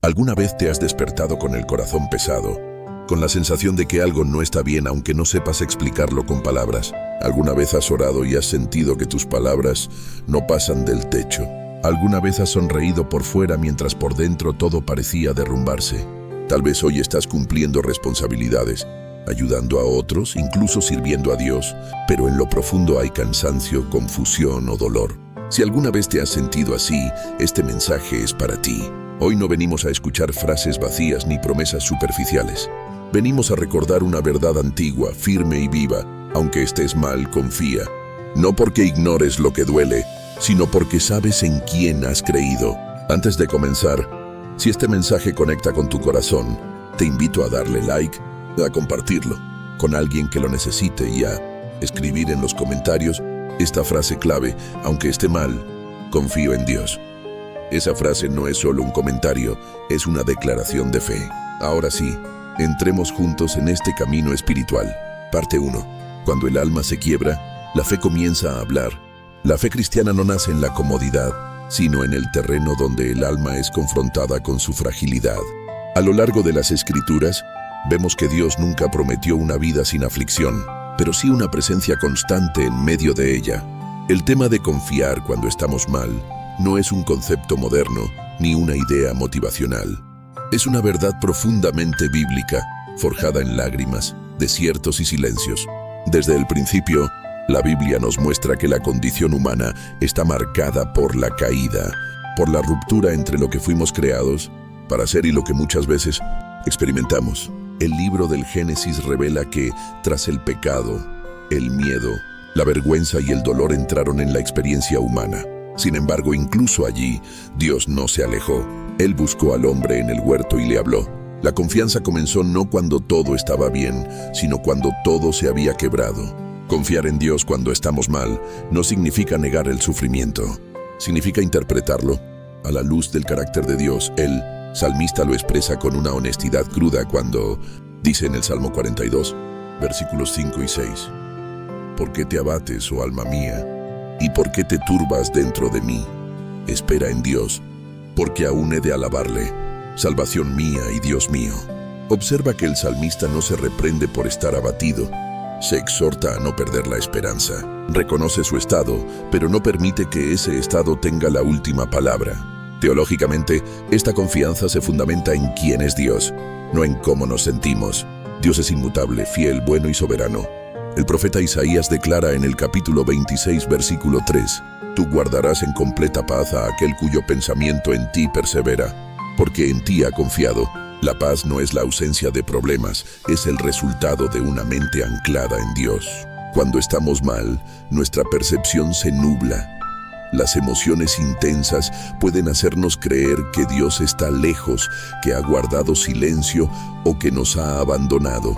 ¿Alguna vez te has despertado con el corazón pesado, con la sensación de que algo no está bien aunque no sepas explicarlo con palabras? ¿Alguna vez has orado y has sentido que tus palabras no pasan del techo? ¿Alguna vez has sonreído por fuera mientras por dentro todo parecía derrumbarse? Tal vez hoy estás cumpliendo responsabilidades, ayudando a otros, incluso sirviendo a Dios, pero en lo profundo hay cansancio, confusión o dolor. Si alguna vez te has sentido así, este mensaje es para ti. Hoy no venimos a escuchar frases vacías ni promesas superficiales. Venimos a recordar una verdad antigua, firme y viva. Aunque estés mal, confía. No porque ignores lo que duele, sino porque sabes en quién has creído. Antes de comenzar, si este mensaje conecta con tu corazón, te invito a darle like, a compartirlo con alguien que lo necesite y a escribir en los comentarios esta frase clave: aunque esté mal, confío en Dios. Esa frase no es solo un comentario, es una declaración de fe. Ahora sí, entremos juntos en este camino espiritual. Parte 1. Cuando el alma se quiebra, la fe comienza a hablar. La fe cristiana no nace en la comodidad, sino en el terreno donde el alma es confrontada con su fragilidad. A lo largo de las Escrituras, vemos que Dios nunca prometió una vida sin aflicción, pero sí una presencia constante en medio de ella. El tema de confiar cuando estamos mal no es un concepto moderno ni una idea motivacional. Es una verdad profundamente bíblica, forjada en lágrimas, desiertos y silencios. Desde el principio, la Biblia nos muestra que la condición humana está marcada por la caída, por la ruptura entre lo que fuimos creados para ser y lo que muchas veces experimentamos. El libro del Génesis revela que, tras el pecado, el miedo, la vergüenza y el dolor entraron en la experiencia humana. Sin embargo, incluso allí, Dios no se alejó. Él buscó al hombre en el huerto y le habló. La confianza comenzó no cuando todo estaba bien, sino cuando todo se había quebrado. Confiar en Dios cuando estamos mal no significa negar el sufrimiento. Significa interpretarlo a la luz del carácter de Dios. El salmista lo expresa con una honestidad cruda cuando dice en el Salmo 42, versículos 5 y 6: ¿Por qué te abates, oh alma mía? ¿Y por qué te turbas dentro de mí? Espera en Dios, porque aún he de alabarle, salvación mía y Dios mío. Observa que el salmista no se reprende por estar abatido, se exhorta a no perder la esperanza. Reconoce su estado, pero no permite que ese estado tenga la última palabra. Teológicamente, esta confianza se fundamenta en quién es Dios, no en cómo nos sentimos. Dios es inmutable, fiel, bueno y soberano. El profeta Isaías declara en el capítulo 26, versículo 3: Tú guardarás en completa paz a aquel cuyo pensamiento en ti persevera, porque en ti ha confiado. La paz no es la ausencia de problemas, es el resultado de una mente anclada en Dios. Cuando estamos mal, nuestra percepción se nubla. Las emociones intensas pueden hacernos creer que Dios está lejos, que ha guardado silencio o que nos ha abandonado.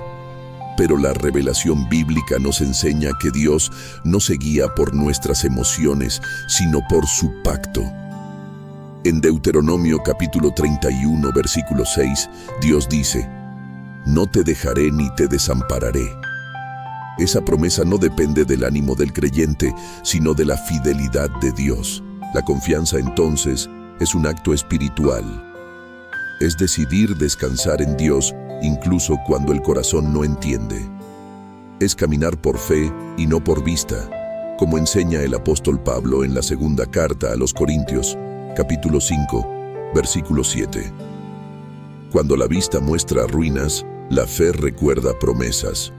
Pero la revelación bíblica nos enseña que Dios no se guía por nuestras emociones, sino por su pacto. En Deuteronomio capítulo 31, versículo 6, Dios dice: No te dejaré ni te desampararé. Esa promesa no depende del ánimo del creyente, sino de la fidelidad de Dios. La confianza, entonces, es un acto espiritual. Es decidir descansar en Dios, incluso cuando el corazón no entiende. Es caminar por fe y no por vista, como enseña el apóstol Pablo en la segunda carta a los Corintios, capítulo 5, versículo 7. Cuando la vista muestra ruinas, la fe recuerda promesas.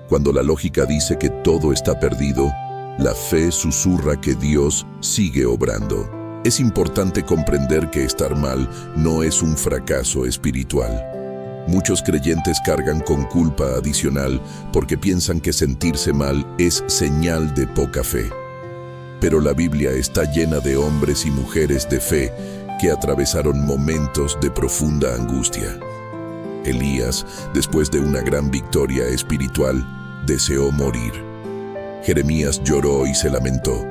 Cuando la lógica dice que todo está perdido, la fe susurra que Dios sigue obrando. Es importante comprender que estar mal no es un fracaso espiritual. Muchos creyentes cargan con culpa adicional porque piensan que sentirse mal es señal de poca fe. Pero la Biblia está llena de hombres y mujeres de fe que atravesaron momentos de profunda angustia. Elías, después de una gran victoria espiritual, deseó morir. Jeremías lloró y se lamentó.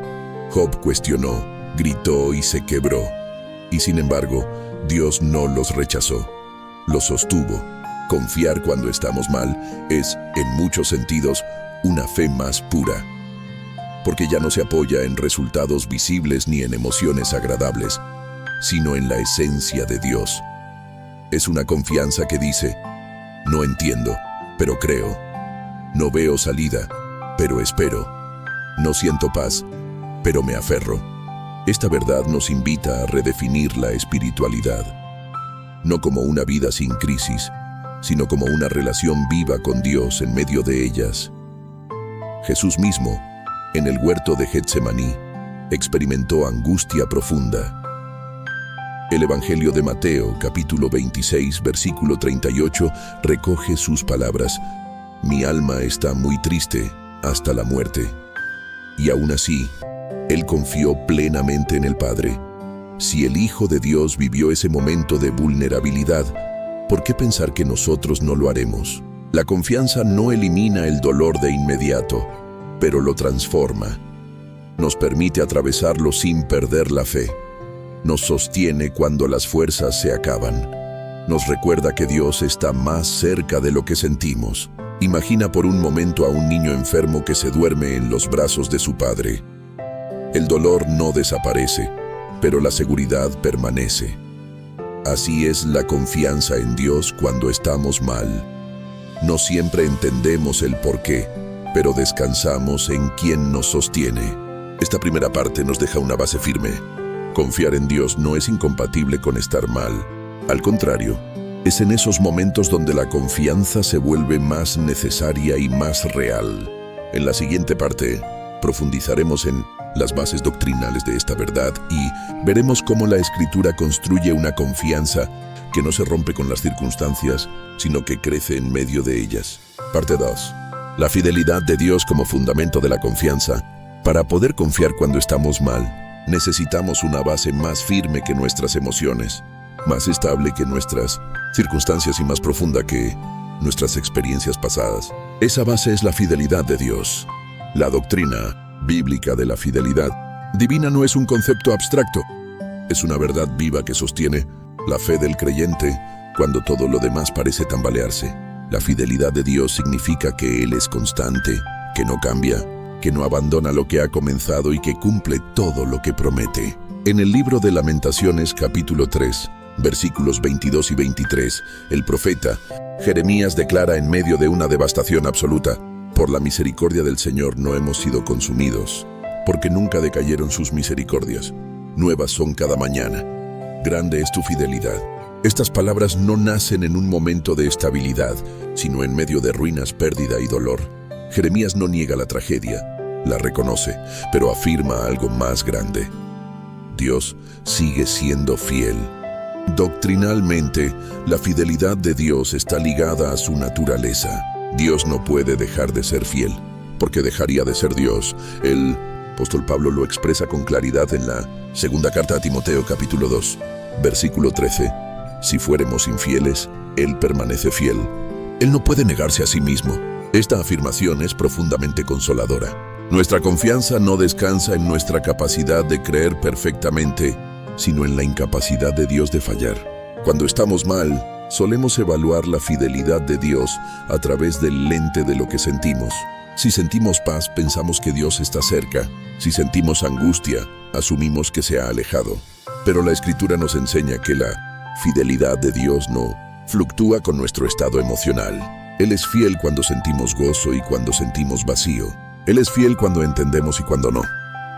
Job cuestionó, gritó y se quebró. Y sin embargo, Dios no los rechazó, los sostuvo. Confiar cuando estamos mal es, en muchos sentidos, una fe más pura, porque ya no se apoya en resultados visibles ni en emociones agradables, sino en la esencia de Dios. Es una confianza que dice, no entiendo, pero creo. No veo salida, pero espero. No siento paz, pero me aferro. Esta verdad nos invita a redefinir la espiritualidad, no como una vida sin crisis, sino como una relación viva con Dios en medio de ellas. Jesús mismo, en el huerto de Getsemaní, experimentó angustia profunda. El Evangelio de Mateo, capítulo 26, versículo 38, recoge sus palabras: «Mi alma está muy triste hasta la muerte». Y aún así, él confió plenamente en el Padre. Si el Hijo de Dios vivió ese momento de vulnerabilidad, ¿por qué pensar que nosotros no lo haremos? La confianza no elimina el dolor de inmediato, pero lo transforma. Nos permite atravesarlo sin perder la fe. Nos sostiene cuando las fuerzas se acaban. Nos recuerda que Dios está más cerca de lo que sentimos. Imagina por un momento a un niño enfermo que se duerme en los brazos de su padre. El dolor no desaparece, pero la seguridad permanece. Así es la confianza en Dios cuando estamos mal. No siempre entendemos el porqué, pero descansamos en quien nos sostiene. Esta primera parte nos deja una base firme. Confiar en Dios no es incompatible con estar mal. Al contrario, es en esos momentos donde la confianza se vuelve más necesaria y más real. En la siguiente parte, profundizaremos en las bases doctrinales de esta verdad y veremos cómo la Escritura construye una confianza que no se rompe con las circunstancias, sino que crece en medio de ellas. Parte 2. La fidelidad de Dios como fundamento de la confianza. Para poder confiar cuando estamos mal, necesitamos una base más firme que nuestras emociones, más estable que nuestras circunstancias y más profunda que nuestras experiencias pasadas. Esa base es la fidelidad de Dios. La doctrina bíblica de la fidelidad divina no es un concepto abstracto, es una verdad viva que sostiene la fe del creyente cuando todo lo demás parece tambalearse. La fidelidad de Dios significa que Él es constante, que no cambia, que no abandona lo que ha comenzado y que cumple todo lo que promete. En el libro de Lamentaciones, capítulo 3, versículos 22 y 23, el profeta Jeremías declara en medio de una devastación absoluta: «Por la misericordia del Señor no hemos sido consumidos, porque nunca decayeron sus misericordias. Nuevas son cada mañana. Grande es tu fidelidad». Estas palabras no nacen en un momento de estabilidad, sino en medio de ruinas, pérdida y dolor. Jeremías no niega la tragedia, la reconoce, pero afirma algo más grande. Dios sigue siendo fiel. Doctrinalmente, la fidelidad de Dios está ligada a su naturaleza. Dios no puede dejar de ser fiel, porque dejaría de ser Dios. El apóstol Pablo lo expresa con claridad en la segunda carta a Timoteo, capítulo 2, versículo 13. Si fuéramos infieles, Él permanece fiel. Él no puede negarse a sí mismo. Esta afirmación es profundamente consoladora. Nuestra confianza no descansa en nuestra capacidad de creer perfectamente, sino en la incapacidad de Dios de fallar. Cuando estamos mal, solemos evaluar la fidelidad de Dios a través del lente de lo que sentimos. Si sentimos paz, pensamos que Dios está cerca. Si sentimos angustia, asumimos que se ha alejado. Pero la Escritura nos enseña que la fidelidad de Dios no fluctúa con nuestro estado emocional. Él es fiel cuando sentimos gozo y cuando sentimos vacío. Él es fiel cuando entendemos y cuando no.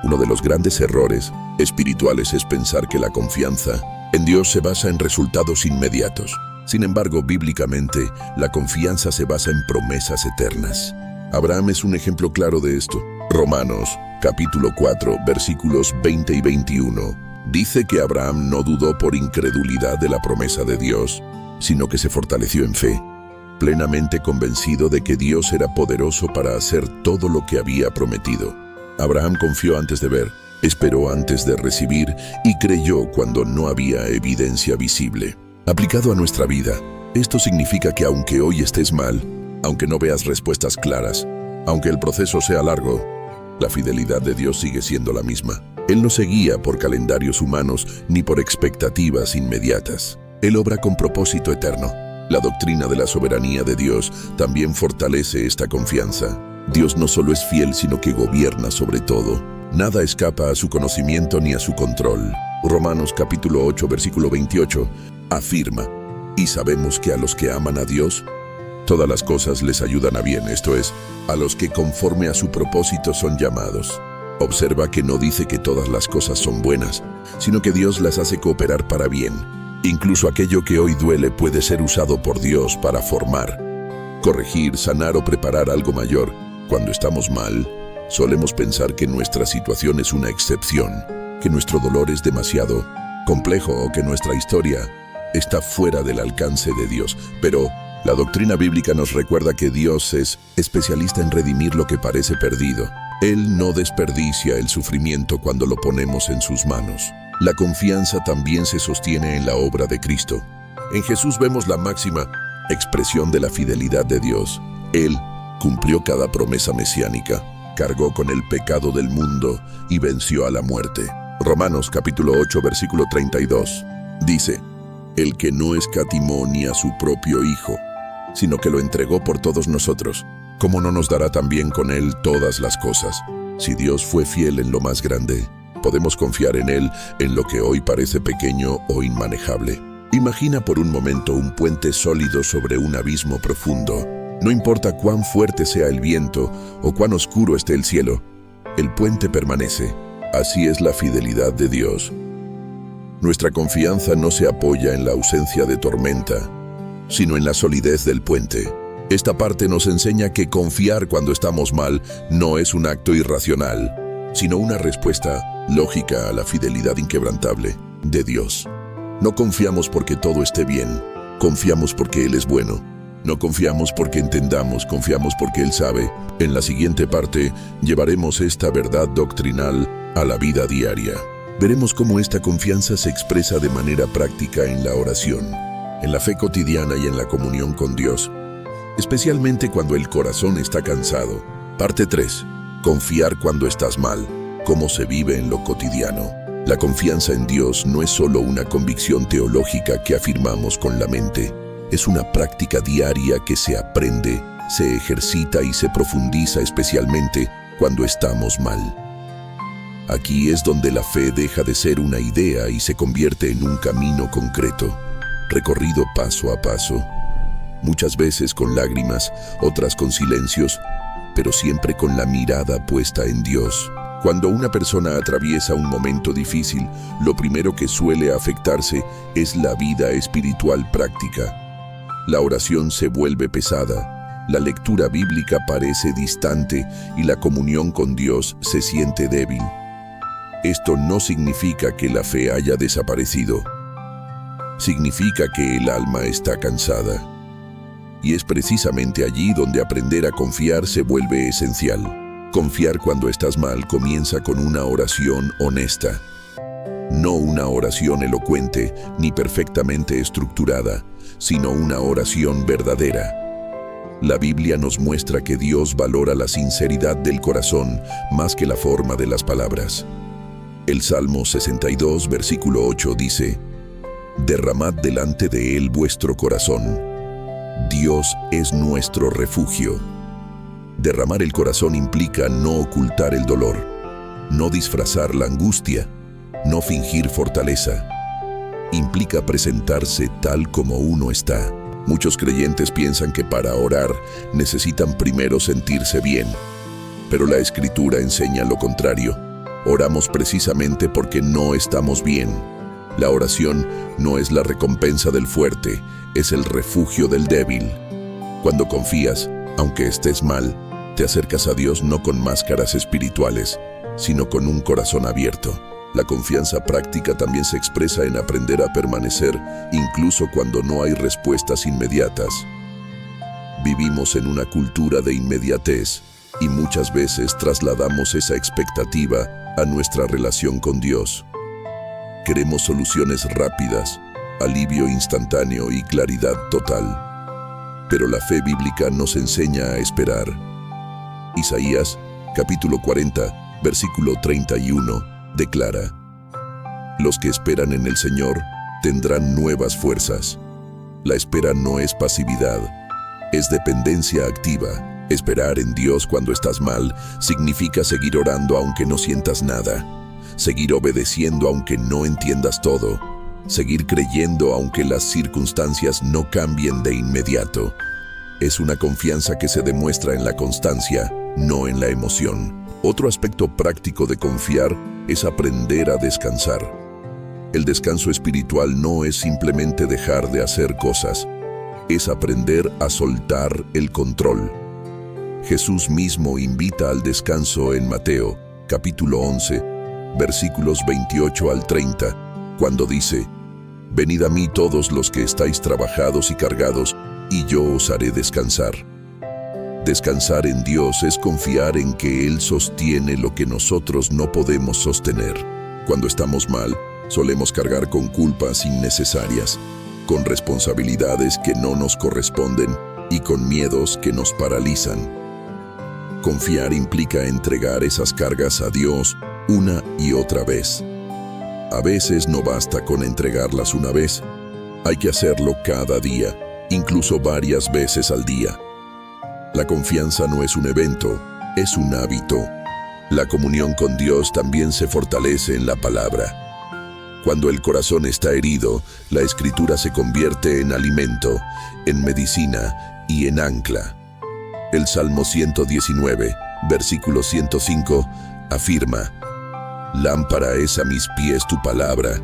Uno de los grandes errores espirituales es pensar que la confianza en Dios se basa en resultados inmediatos. Sin embargo, bíblicamente, la confianza se basa en promesas eternas. Abraham es un ejemplo claro de esto. Romanos, capítulo 4, versículos 20 y 21. Dice que Abraham no dudó por incredulidad de la promesa de Dios, sino que se fortaleció en fe, plenamente convencido de que Dios era poderoso para hacer todo lo que había prometido. Abraham confió antes de ver, esperó antes de recibir y creyó cuando no había evidencia visible. Aplicado a nuestra vida, esto significa que aunque hoy estés mal, aunque no veas respuestas claras, aunque el proceso sea largo, la fidelidad de Dios sigue siendo la misma. Él no se guía por calendarios humanos ni por expectativas inmediatas. Él obra con propósito eterno. La doctrina de la soberanía de Dios también fortalece esta confianza. Dios no solo es fiel, sino que gobierna sobre todo. Nada escapa a su conocimiento ni a su control. Romanos capítulo 8, versículo 28, afirma: Y sabemos que a los que aman a Dios, todas las cosas les ayudan a bien, esto es, a los que conforme a su propósito son llamados. Observa que no dice que todas las cosas son buenas, sino que Dios las hace cooperar para bien. Incluso aquello que hoy duele puede ser usado por Dios para formar, corregir, sanar o preparar algo mayor. Cuando estamos mal, solemos pensar que nuestra situación es una excepción, que nuestro dolor es demasiado complejo o que nuestra historia está fuera del alcance de Dios. Pero la doctrina bíblica nos recuerda que Dios es especialista en redimir lo que parece perdido. Él no desperdicia el sufrimiento cuando lo ponemos en sus manos. La confianza también se sostiene en la obra de Cristo. En Jesús vemos la máxima expresión de la fidelidad de Dios. Él cumplió cada promesa mesiánica, cargó con el pecado del mundo y venció a la muerte. Romanos capítulo 8, versículo 32, dice: el que no escatimó ni a su propio Hijo, sino que lo entregó por todos nosotros, ¿cómo no nos dará también con Él todas las cosas? Si Dios fue fiel en lo más grande, podemos confiar en Él en lo que hoy parece pequeño o inmanejable. Imagina por un momento un puente sólido sobre un abismo profundo. No importa cuán fuerte sea el viento o cuán oscuro esté el cielo, el puente permanece. Así es la fidelidad de Dios. Nuestra confianza no se apoya en la ausencia de tormenta, sino en la solidez del puente. Esta parte nos enseña que confiar cuando estamos mal no es un acto irracional, sino una respuesta lógica a la fidelidad inquebrantable de Dios. No confiamos porque todo esté bien, confiamos porque Él es bueno. No confiamos porque entendamos, confiamos porque Él sabe. En la siguiente parte llevaremos esta verdad doctrinal a la vida diaria. Veremos cómo esta confianza se expresa de manera práctica en la oración, en la fe cotidiana y en la comunión con Dios, especialmente cuando el corazón está cansado. Parte 3. Confiar cuando estás mal. ¿Cómo se vive en lo cotidiano? La confianza en Dios no es solo una convicción teológica que afirmamos con la mente. Es una práctica diaria que se aprende, se ejercita y se profundiza especialmente cuando estamos mal. Aquí es donde la fe deja de ser una idea y se convierte en un camino concreto, recorrido paso a paso, muchas veces con lágrimas, otras con silencios, pero siempre con la mirada puesta en Dios. Cuando una persona atraviesa un momento difícil, lo primero que suele afectarse es la vida espiritual práctica. La oración se vuelve pesada, la lectura bíblica parece distante y la comunión con Dios se siente débil. Esto no significa que la fe haya desaparecido. Significa que el alma está cansada. Y es precisamente allí donde aprender a confiar se vuelve esencial. Confiar cuando estás mal comienza con una oración honesta. No una oración elocuente ni perfectamente estructurada, sino una oración verdadera. La Biblia nos muestra que Dios valora la sinceridad del corazón más que la forma de las palabras. El Salmo 62, versículo 8 dice: derramad delante de Él vuestro corazón. Dios es nuestro refugio. Derramar el corazón implica no ocultar el dolor, no disfrazar la angustia, no fingir fortaleza. Implica presentarse tal como uno está. Muchos creyentes piensan que para orar necesitan primero sentirse bien, pero la Escritura enseña lo contrario. Oramos precisamente porque no estamos bien. La oración no es la recompensa del fuerte, es el refugio del débil. Cuando confías, aunque estés mal, te acercas a Dios no con máscaras espirituales, sino con un corazón abierto. La confianza práctica también se expresa en aprender a permanecer, incluso cuando no hay respuestas inmediatas. Vivimos en una cultura de inmediatez y muchas veces trasladamos esa expectativa a nuestra relación con Dios. Queremos soluciones rápidas, alivio instantáneo y claridad total. Pero la fe bíblica nos enseña a esperar. Isaías, capítulo 40, versículo 31, declara: los que esperan en el Señor tendrán nuevas fuerzas. La espera no es pasividad, es dependencia activa. Esperar en Dios cuando estás mal significa seguir orando aunque no sientas nada, seguir obedeciendo aunque no entiendas todo, seguir creyendo aunque las circunstancias no cambien de inmediato. Es una confianza que se demuestra en la constancia, no en la emoción. Otro aspecto práctico de confiar es aprender a descansar. El descanso espiritual no es simplemente dejar de hacer cosas, es aprender a soltar el control. Jesús mismo invita al descanso en Mateo, capítulo 11, versículos 28 al 30, cuando dice: «Venid a mí todos los que estáis trabajados y cargados, y yo os haré descansar». Descansar en Dios es confiar en que Él sostiene lo que nosotros no podemos sostener. Cuando estamos mal, solemos cargar con culpas innecesarias, con responsabilidades que no nos corresponden y con miedos que nos paralizan. Confiar implica entregar esas cargas a Dios una y otra vez. A veces no basta con entregarlas una vez, hay que hacerlo cada día, incluso varias veces al día. La confianza no es un evento, es un hábito. La comunión con Dios también se fortalece en la palabra. Cuando el corazón está herido, la Escritura se convierte en alimento, en medicina y en ancla. El Salmo 119, versículo 105, afirma: «Lámpara es a mis pies tu palabra,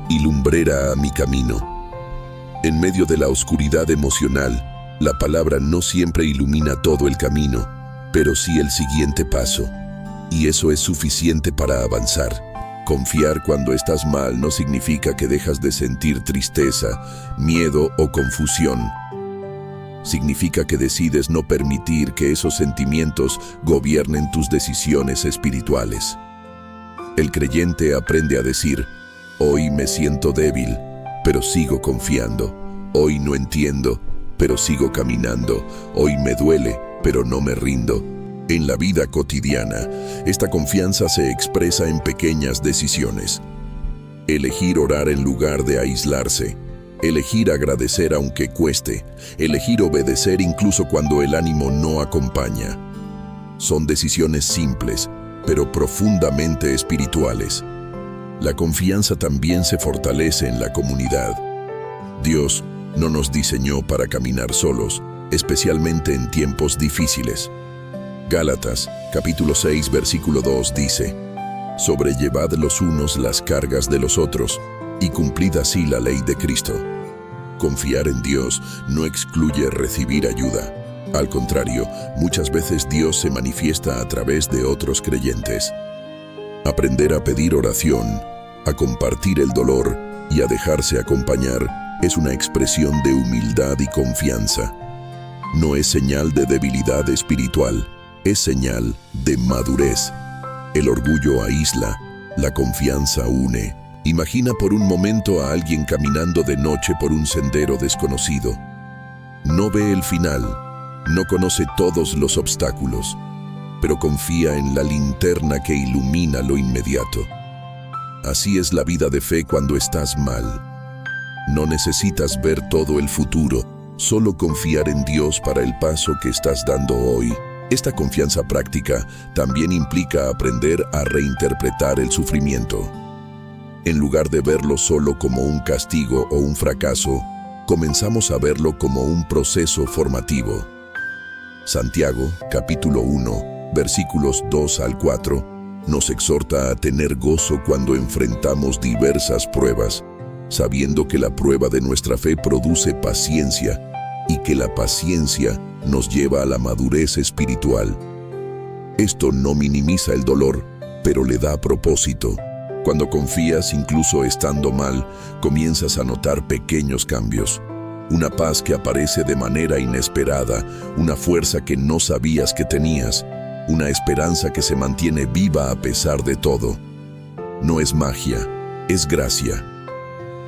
y lumbrera a mi camino». En medio de la oscuridad emocional, la palabra no siempre ilumina todo el camino, pero sí el siguiente paso. Y eso es suficiente para avanzar. Confiar cuando estás mal no significa que dejas de sentir tristeza, miedo o confusión. Significa que decides no permitir que esos sentimientos gobiernen tus decisiones espirituales. El creyente aprende a decir: «Hoy me siento débil, pero sigo confiando. Hoy no entiendo, pero sigo caminando. Hoy me duele, pero no me rindo». En la vida cotidiana, esta confianza se expresa en pequeñas decisiones. Elegir orar en lugar de aislarse. Elegir agradecer aunque cueste. Elegir obedecer incluso cuando el ánimo no acompaña. Son decisiones simples, pero profundamente espirituales. La confianza también se fortalece en la comunidad. Dios no nos diseñó para caminar solos, especialmente en tiempos difíciles. Gálatas, capítulo 6, versículo 2 dice: «Sobrellevad los unos las cargas de los otros, y cumplid así la ley de Cristo». Confiar en Dios no excluye recibir ayuda. Al contrario, muchas veces Dios se manifiesta a través de otros creyentes. Aprender a pedir oración, a compartir el dolor y a dejarse acompañar es una expresión de humildad y confianza. No es señal de debilidad espiritual, es señal de madurez. El orgullo aísla, la confianza une. Imagina por un momento a alguien caminando de noche por un sendero desconocido. No ve el final, no conoce todos los obstáculos, pero confía en la linterna que ilumina lo inmediato. Así es la vida de fe cuando estás mal. No necesitas ver todo el futuro, solo confiar en Dios para el paso que estás dando hoy. Esta confianza práctica también implica aprender a reinterpretar el sufrimiento. En lugar de verlo solo como un castigo o un fracaso, comenzamos a verlo como un proceso formativo. Santiago, capítulo 1, versículos 2 al 4, nos exhorta a tener gozo cuando enfrentamos diversas pruebas, sabiendo que la prueba de nuestra fe produce paciencia y que la paciencia nos lleva a la madurez espiritual. Esto no minimiza el dolor, pero le da propósito. Cuando confías, incluso estando mal, comienzas a notar pequeños cambios. Una paz que aparece de manera inesperada, una fuerza que no sabías que tenías, una esperanza que se mantiene viva a pesar de todo. No es magia, es gracia.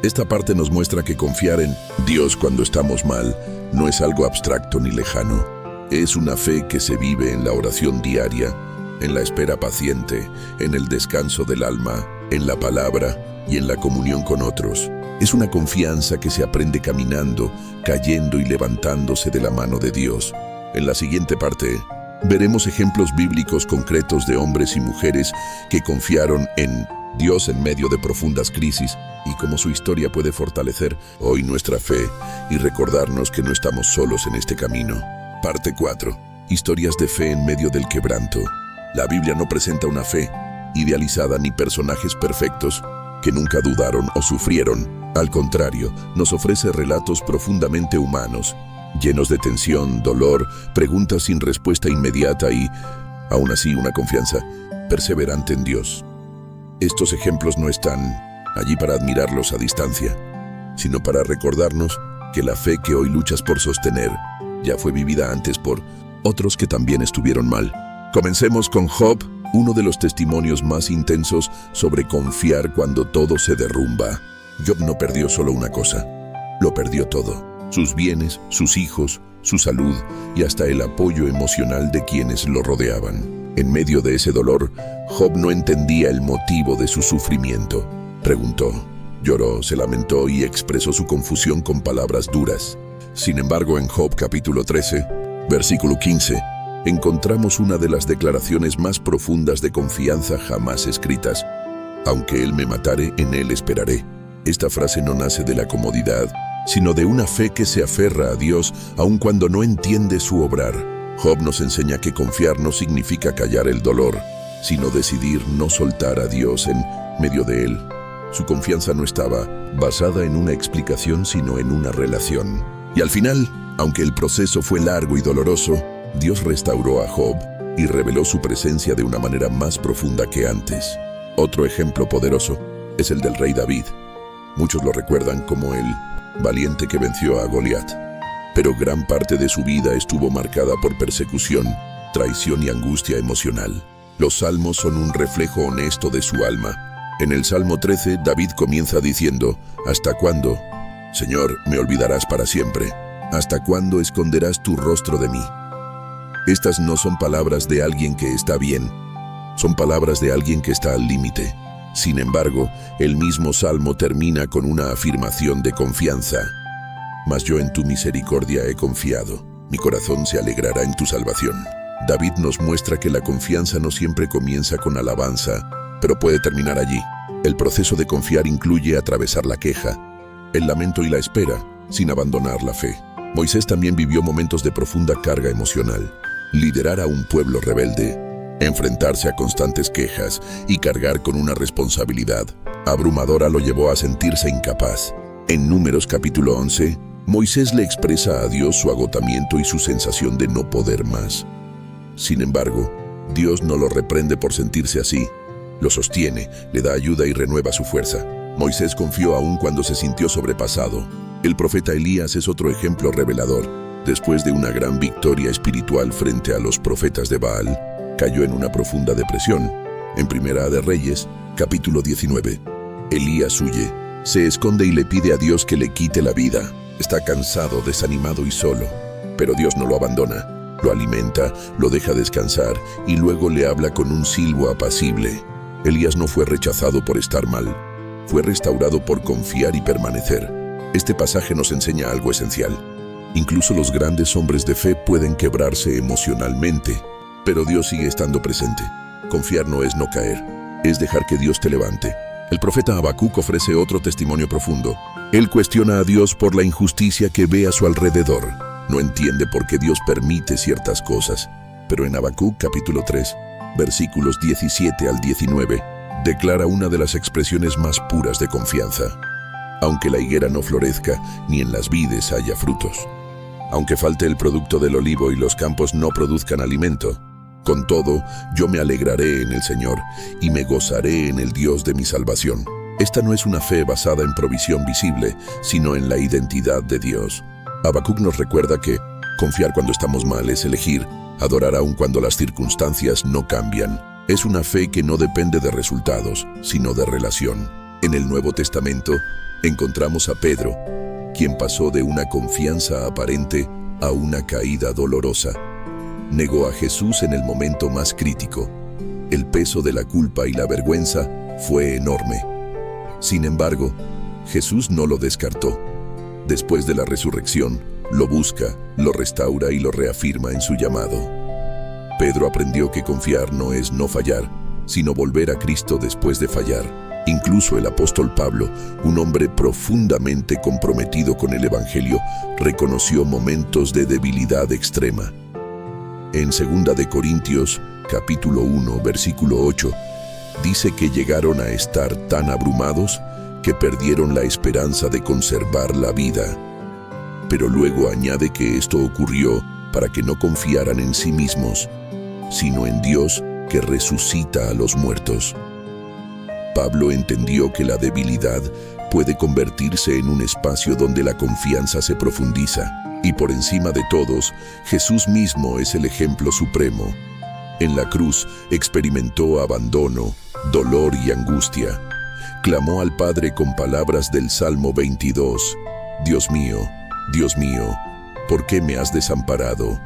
Esta parte nos muestra que confiar en Dios cuando estamos mal no es algo abstracto ni lejano. Es una fe que se vive en la oración diaria, en la espera paciente, en el descanso del alma, en la palabra y en la comunión con otros. Es una confianza que se aprende caminando, cayendo y levantándose de la mano de Dios. En la siguiente parte, veremos ejemplos bíblicos concretos de hombres y mujeres que confiaron en Dios en medio de profundas crisis y cómo su historia puede fortalecer hoy nuestra fe y recordarnos que no estamos solos en este camino. Parte 4. Historias de fe en medio del quebranto. La Biblia no presenta una fe idealizada ni personajes perfectos que nunca dudaron o sufrieron. Al contrario, nos ofrece relatos profundamente humanos, llenos de tensión, dolor, preguntas sin respuesta inmediata y, aún así, una confianza perseverante en Dios. Estos ejemplos no están allí para admirarlos a distancia, sino para recordarnos que la fe que hoy luchas por sostener ya fue vivida antes por otros que también estuvieron mal. Comencemos con Job, uno de los testimonios más intensos sobre confiar cuando todo se derrumba. Job no perdió solo una cosa, lo perdió todo: sus bienes, sus hijos, su salud y hasta el apoyo emocional de quienes lo rodeaban. En medio de ese dolor, Job no entendía el motivo de su sufrimiento. Preguntó, lloró, se lamentó y expresó su confusión con palabras duras. Sin embargo, en Job capítulo 13, versículo 15, encontramos una de las declaraciones más profundas de confianza jamás escritas. Aunque él me matare, en él esperaré. Esta frase no nace de la comodidad, sino de una fe que se aferra a Dios aun cuando no entiende su obrar. Job nos enseña que confiar no significa callar el dolor, sino decidir no soltar a Dios en medio de él. Su confianza no estaba basada en una explicación, sino en una relación. Y al final, aunque el proceso fue largo y doloroso, Dios restauró a Job y reveló su presencia de una manera más profunda que antes. Otro ejemplo poderoso es el del rey David. Muchos lo recuerdan como el valiente que venció a Goliat, pero gran parte de su vida estuvo marcada por persecución, traición y angustia emocional. Los salmos son un reflejo honesto de su alma. En el Salmo 13, David comienza diciendo: ¿Hasta cuándo, Señor, me olvidarás para siempre? ¿Hasta cuándo esconderás tu rostro de mí? Estas no son palabras de alguien que está bien, son palabras de alguien que está al límite. Sin embargo, el mismo Salmo termina con una afirmación de confianza. Mas yo en tu misericordia he confiado, mi corazón se alegrará en tu salvación. David nos muestra que la confianza no siempre comienza con alabanza, pero puede terminar allí. El proceso de confiar incluye atravesar la queja, el lamento y la espera, sin abandonar la fe. Moisés también vivió momentos de profunda carga emocional. Liderar a un pueblo rebelde, enfrentarse a constantes quejas y cargar con una responsabilidad abrumadora lo llevó a sentirse incapaz. En Números capítulo 11, Moisés le expresa a Dios su agotamiento y su sensación de no poder más. Sin embargo, Dios no lo reprende por sentirse así. Lo sostiene, le da ayuda y renueva su fuerza. Moisés confió aún cuando se sintió sobrepasado. El profeta Elías es otro ejemplo revelador. Después de una gran victoria espiritual frente a los profetas de Baal, cayó en una profunda depresión. En Primera de Reyes, capítulo 19, Elías huye, se esconde y le pide a Dios que le quite la vida. Está cansado, desanimado y solo, pero Dios no lo abandona. Lo alimenta, lo deja descansar y luego le habla con un silbo apacible. Elías no fue rechazado por estar mal, fue restaurado por confiar y permanecer. Este pasaje nos enseña algo esencial. Incluso los grandes hombres de fe pueden quebrarse emocionalmente, pero Dios sigue estando presente. Confiar no es no caer, es dejar que Dios te levante. El profeta Habacuc ofrece otro testimonio profundo. Él cuestiona a Dios por la injusticia que ve a su alrededor. No entiende por qué Dios permite ciertas cosas, pero en Habacuc capítulo 3, versículos 17 al 19, declara una de las expresiones más puras de confianza. Aunque la higuera no florezca, ni en las vides haya frutos. Aunque falte el producto del olivo y los campos no produzcan alimento, con todo, yo me alegraré en el Señor y me gozaré en el Dios de mi salvación. Esta no es una fe basada en provisión visible, sino en la identidad de Dios. Habacuc nos recuerda que confiar cuando estamos mal es elegir adorar aun cuando las circunstancias no cambian. Es una fe que no depende de resultados, sino de relación. En el Nuevo Testamento encontramos a Pedro, quien pasó de una confianza aparente a una caída dolorosa. Negó a Jesús en el momento más crítico. El peso de la culpa y la vergüenza fue enorme. Sin embargo, Jesús no lo descartó. Después de la resurrección, lo busca, lo restaura y lo reafirma en su llamado. Pedro aprendió que confiar no es no fallar, sino volver a Cristo después de fallar. Incluso el apóstol Pablo, un hombre profundamente comprometido con el Evangelio, reconoció momentos de debilidad extrema. En 2 de Corintios, capítulo 1, versículo 8, dice que llegaron a estar tan abrumados que perdieron la esperanza de conservar la vida. Pero luego añade que esto ocurrió para que no confiaran en sí mismos, sino en Dios que resucita a los muertos. Pablo entendió que la debilidad puede convertirse en un espacio donde la confianza se profundiza, y por encima de todos, Jesús mismo es el ejemplo supremo. En la cruz experimentó abandono, dolor y angustia. Clamó al Padre con palabras del Salmo 22, Dios mío, ¿por qué me has desamparado?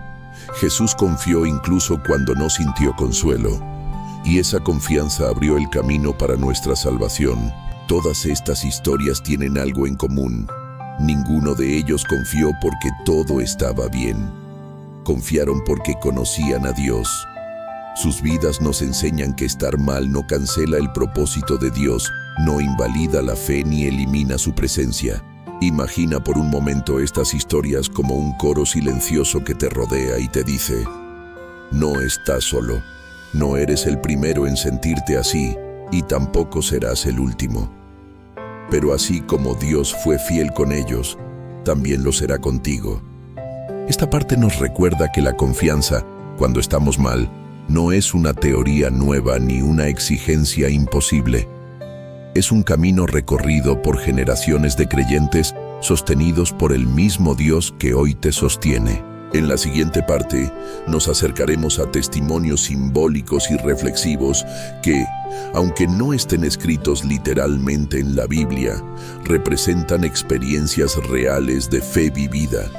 Jesús confió incluso cuando no sintió consuelo, y esa confianza abrió el camino para nuestra salvación. Todas estas historias tienen algo en común. Ninguno de ellos confió porque todo estaba bien. Confiaron porque conocían a Dios. Sus vidas nos enseñan que estar mal no cancela el propósito de Dios, no invalida la fe ni elimina su presencia. Imagina por un momento estas historias como un coro silencioso que te rodea y te dice: no estás solo, no eres el primero en sentirte así y tampoco serás el último. Pero así como Dios fue fiel con ellos, también lo será contigo. Esta parte nos recuerda que la confianza, cuando estamos mal, no es una teoría nueva ni una exigencia imposible. Es un camino recorrido por generaciones de creyentes sostenidos por el mismo Dios que hoy te sostiene. En la siguiente parte nos acercaremos a testimonios simbólicos y reflexivos que, aunque no estén escritos literalmente en la Biblia, representan experiencias reales de fe vivida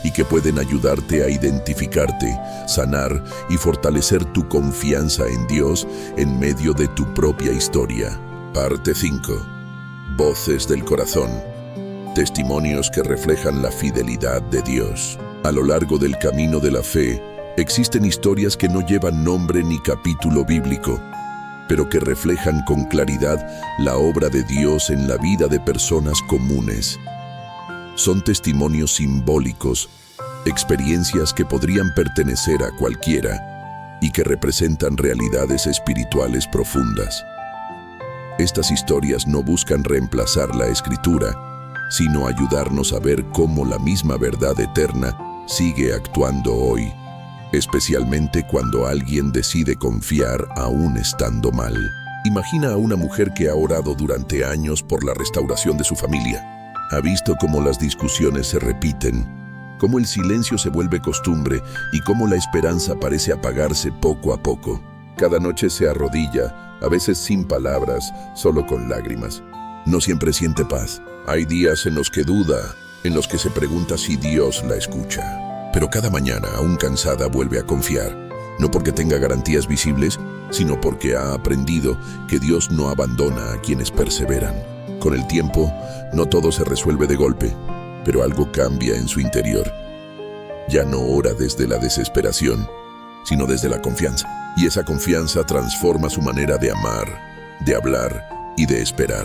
y que pueden ayudarte a identificarte, sanar y fortalecer tu confianza en Dios en medio de tu propia historia. Parte 5. Voces del corazón. Testimonios que reflejan la fidelidad de Dios. A lo largo del camino de la fe, existen historias que no llevan nombre ni capítulo bíblico, pero que reflejan con claridad la obra de Dios en la vida de personas comunes. Son testimonios simbólicos, experiencias que podrían pertenecer a cualquiera y que representan realidades espirituales profundas. Estas historias no buscan reemplazar la Escritura, sino ayudarnos a ver cómo la misma verdad eterna sigue actuando hoy, especialmente cuando alguien decide confiar aún estando mal. Imagina a una mujer que ha orado durante años por la restauración de su familia. Ha visto cómo las discusiones se repiten, cómo el silencio se vuelve costumbre y cómo la esperanza parece apagarse poco a poco. Cada noche se arrodilla, a veces sin palabras, solo con lágrimas. No siempre siente paz. Hay días en los que duda, en los que se pregunta si Dios la escucha. Pero cada mañana, aún cansada, vuelve a confiar, no porque tenga garantías visibles, sino porque ha aprendido que Dios no abandona a quienes perseveran. Con el tiempo, no todo se resuelve de golpe, pero algo cambia en su interior. Ya no ora desde la desesperación, sino desde la confianza. Y esa confianza transforma su manera de amar, de hablar y de esperar.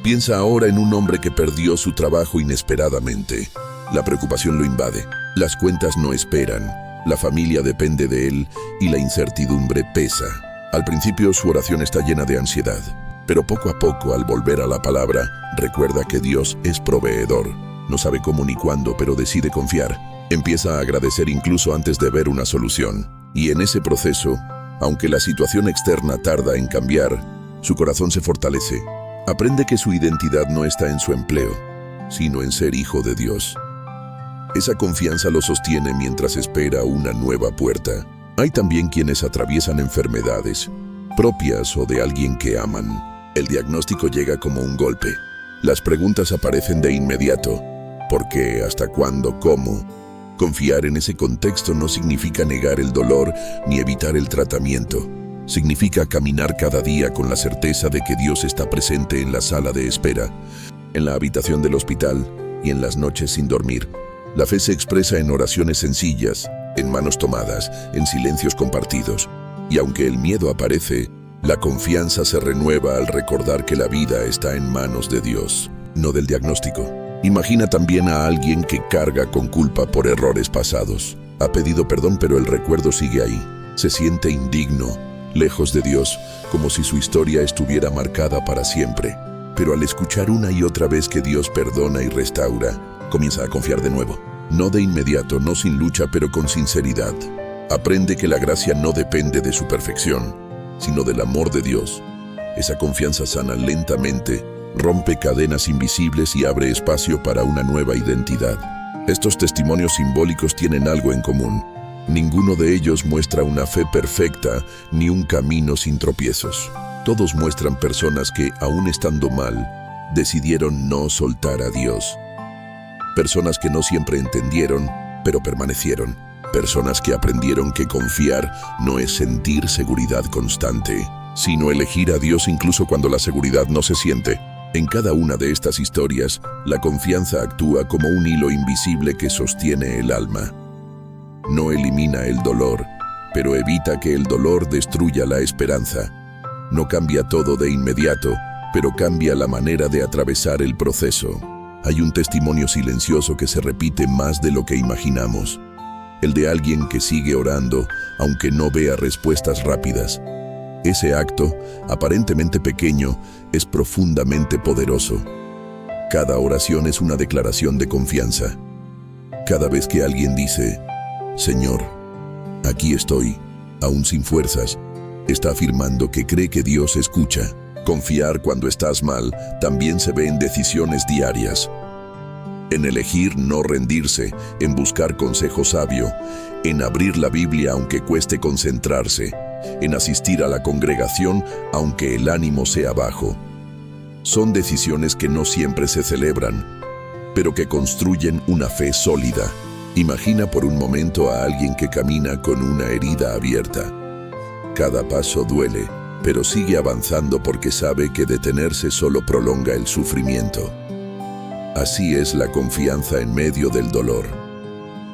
Piensa ahora en un hombre que perdió su trabajo inesperadamente. La preocupación lo invade, las cuentas no esperan, la familia depende de él y la incertidumbre pesa. Al principio su oración está llena de ansiedad, pero poco a poco, al volver a la palabra, recuerda que Dios es proveedor. No sabe cómo ni cuándo, pero decide confiar. Empieza a agradecer incluso antes de ver una solución. Y en ese proceso, aunque la situación externa tarda en cambiar, su corazón se fortalece. Aprende que su identidad no está en su empleo, sino en ser hijo de Dios. Esa confianza lo sostiene mientras espera una nueva puerta. Hay también quienes atraviesan enfermedades, propias o de alguien que aman. El diagnóstico llega como un golpe. Las preguntas aparecen de inmediato. ¿Por qué? ¿Hasta cuándo? ¿Cómo? Confiar en ese contexto no significa negar el dolor ni evitar el tratamiento. Significa caminar cada día con la certeza de que Dios está presente en la sala de espera, en la habitación del hospital y en las noches sin dormir. La fe se expresa en oraciones sencillas, en manos tomadas, en silencios compartidos. Y aunque el miedo aparece, La confianza se renueva al recordar que la vida está en manos de Dios, no del diagnóstico. Imagina también a alguien que carga con culpa por errores pasados. Ha pedido perdón, pero el recuerdo sigue ahí. Se siente indigno, lejos de Dios, como si su historia estuviera marcada para siempre. Pero al escuchar una y otra vez que Dios perdona y restaura, comienza a confiar de nuevo. No de inmediato, no sin lucha, pero con sinceridad. Aprende que la gracia no depende de su perfección, sino del amor de Dios. Esa confianza sana lentamente, rompe cadenas invisibles y abre espacio para una nueva identidad. Estos testimonios simbólicos tienen algo en común. Ninguno de ellos muestra una fe perfecta ni un camino sin tropiezos. Todos muestran personas que, aún estando mal, decidieron no soltar a Dios. Personas que no siempre entendieron, pero permanecieron. Personas que aprendieron que confiar no es sentir seguridad constante, sino elegir a Dios incluso cuando la seguridad no se siente. En cada una de estas historias, la confianza actúa como un hilo invisible que sostiene el alma. No elimina el dolor, pero evita que el dolor destruya la esperanza. No cambia todo de inmediato, pero cambia la manera de atravesar el proceso. Hay un testimonio silencioso que se repite más de lo que imaginamos. El de alguien que sigue orando, aunque no vea respuestas rápidas. Ese acto, aparentemente pequeño, es profundamente poderoso. Cada oración es una declaración de confianza. Cada vez que alguien dice, Señor, aquí estoy, aún sin fuerzas, está afirmando que cree que Dios escucha. Confiar cuando estás mal también se ve en decisiones diarias. En elegir no rendirse, en buscar consejo sabio, en abrir la Biblia aunque cueste concentrarse, en asistir a la congregación aunque el ánimo sea bajo. Son decisiones que no siempre se celebran, pero que construyen una fe sólida. Imagina por un momento a alguien que camina con una herida abierta. Cada paso duele, pero sigue avanzando porque sabe que detenerse solo prolonga el sufrimiento. Así es la confianza en medio del dolor.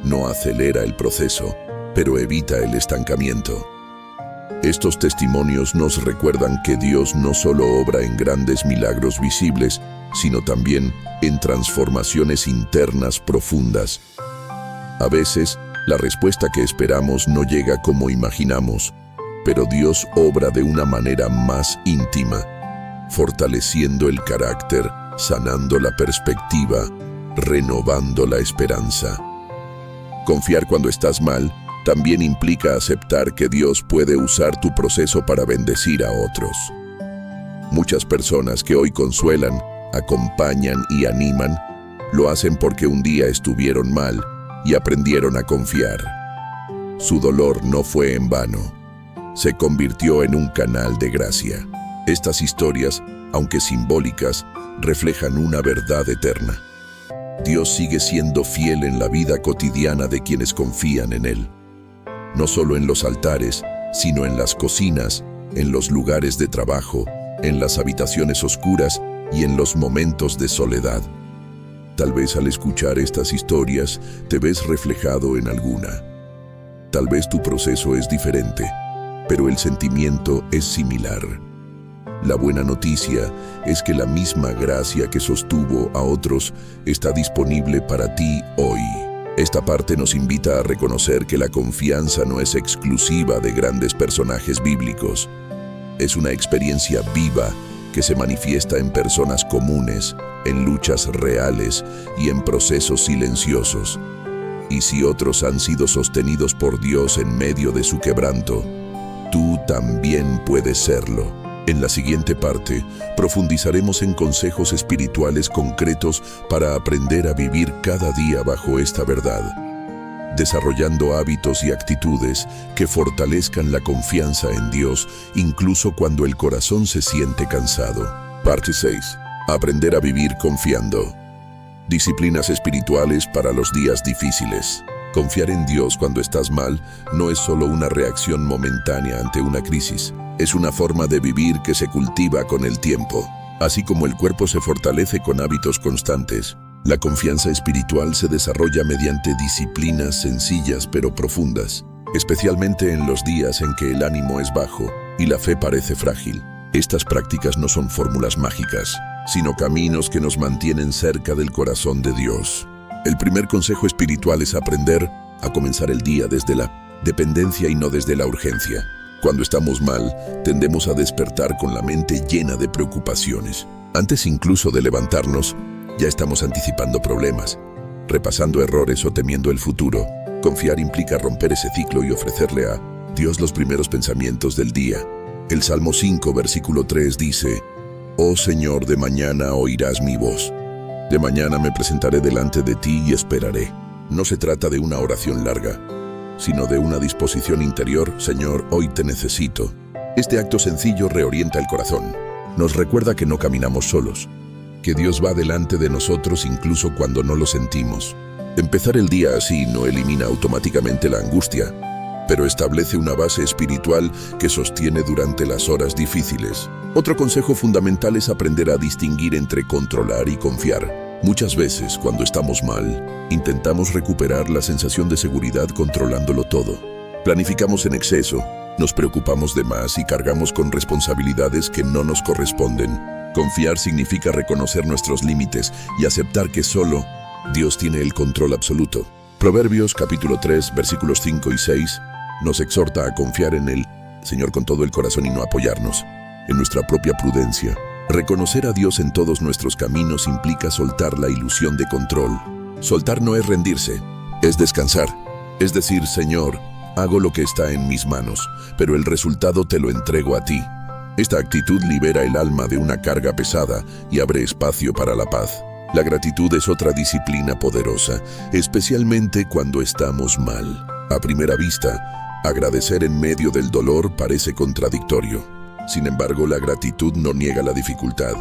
No acelera el proceso, pero evita el estancamiento. Estos testimonios nos recuerdan que Dios no solo obra en grandes milagros visibles, sino también en transformaciones internas profundas. A veces, la respuesta que esperamos no llega como imaginamos, pero Dios obra de una manera más íntima, fortaleciendo el carácter, sanando la perspectiva, renovando la esperanza. Confiar cuando estás mal también implica aceptar que Dios puede usar tu proceso para bendecir a otros. Muchas personas que hoy consuelan, acompañan y animan, lo hacen porque un día estuvieron mal y aprendieron a confiar. Su dolor no fue en vano. Se convirtió en un canal de gracia. Estas historias, aunque simbólicas, reflejan una verdad eterna. Dios sigue siendo fiel en la vida cotidiana de quienes confían en Él. No solo en los altares, sino en las cocinas, en los lugares de trabajo, en las habitaciones oscuras y en los momentos de soledad. Tal vez al escuchar estas historias te ves reflejado en alguna. Tal vez tu proceso es diferente, pero el sentimiento es similar. La buena noticia es que la misma gracia que sostuvo a otros está disponible para ti hoy. Esta parte nos invita a reconocer que la confianza no es exclusiva de grandes personajes bíblicos. Es una experiencia viva que se manifiesta en personas comunes, en luchas reales y en procesos silenciosos. Y si otros han sido sostenidos por Dios en medio de su quebranto, tú también puedes serlo. En la siguiente parte, profundizaremos en consejos espirituales concretos para aprender a vivir cada día bajo esta verdad, desarrollando hábitos y actitudes que fortalezcan la confianza en Dios incluso cuando el corazón se siente cansado. Parte 6. Aprender a vivir confiando. Disciplinas espirituales para los días difíciles. Confiar en Dios cuando estás mal no es solo una reacción momentánea ante una crisis. Es una forma de vivir que se cultiva con el tiempo. Así como el cuerpo se fortalece con hábitos constantes, la confianza espiritual se desarrolla mediante disciplinas sencillas pero profundas, especialmente en los días en que el ánimo es bajo y la fe parece frágil. Estas prácticas no son fórmulas mágicas, sino caminos que nos mantienen cerca del corazón de Dios. El primer consejo espiritual es aprender a comenzar el día desde la dependencia y no desde la urgencia. Cuando estamos mal, tendemos a despertar con la mente llena de preocupaciones. Antes incluso de levantarnos, ya estamos anticipando problemas, repasando errores o temiendo el futuro. Confiar implica romper ese ciclo y ofrecerle a Dios los primeros pensamientos del día. El Salmo 5, versículo 3 dice: «Oh Señor, de mañana oirás mi voz. De mañana me presentaré delante de ti y esperaré». No se trata de una oración larga, sino de una disposición interior: «Señor, hoy te necesito». Este acto sencillo reorienta el corazón. Nos recuerda que no caminamos solos, que Dios va delante de nosotros incluso cuando no lo sentimos. Empezar el día así no elimina automáticamente la angustia, pero establece una base espiritual que sostiene durante las horas difíciles. Otro consejo fundamental es aprender a distinguir entre controlar y confiar. Muchas veces, cuando estamos mal, intentamos recuperar la sensación de seguridad controlándolo todo. Planificamos en exceso, nos preocupamos de más y cargamos con responsabilidades que no nos corresponden. Confiar significa reconocer nuestros límites y aceptar que solo Dios tiene el control absoluto. Proverbios capítulo 3, versículos 5 y 6 nos exhorta a confiar en el Señor con todo el corazón y no apoyarnos en nuestra propia prudencia. Reconocer a Dios en todos nuestros caminos implica soltar la ilusión de control. Soltar no es rendirse, es descansar. Es decir: Señor, hago lo que está en mis manos, pero el resultado te lo entrego a ti. Esta actitud libera el alma de una carga pesada y abre espacio para la paz. La gratitud es otra disciplina poderosa, especialmente cuando estamos mal. A primera vista, agradecer en medio del dolor parece contradictorio. Sin embargo, la gratitud no niega la dificultad,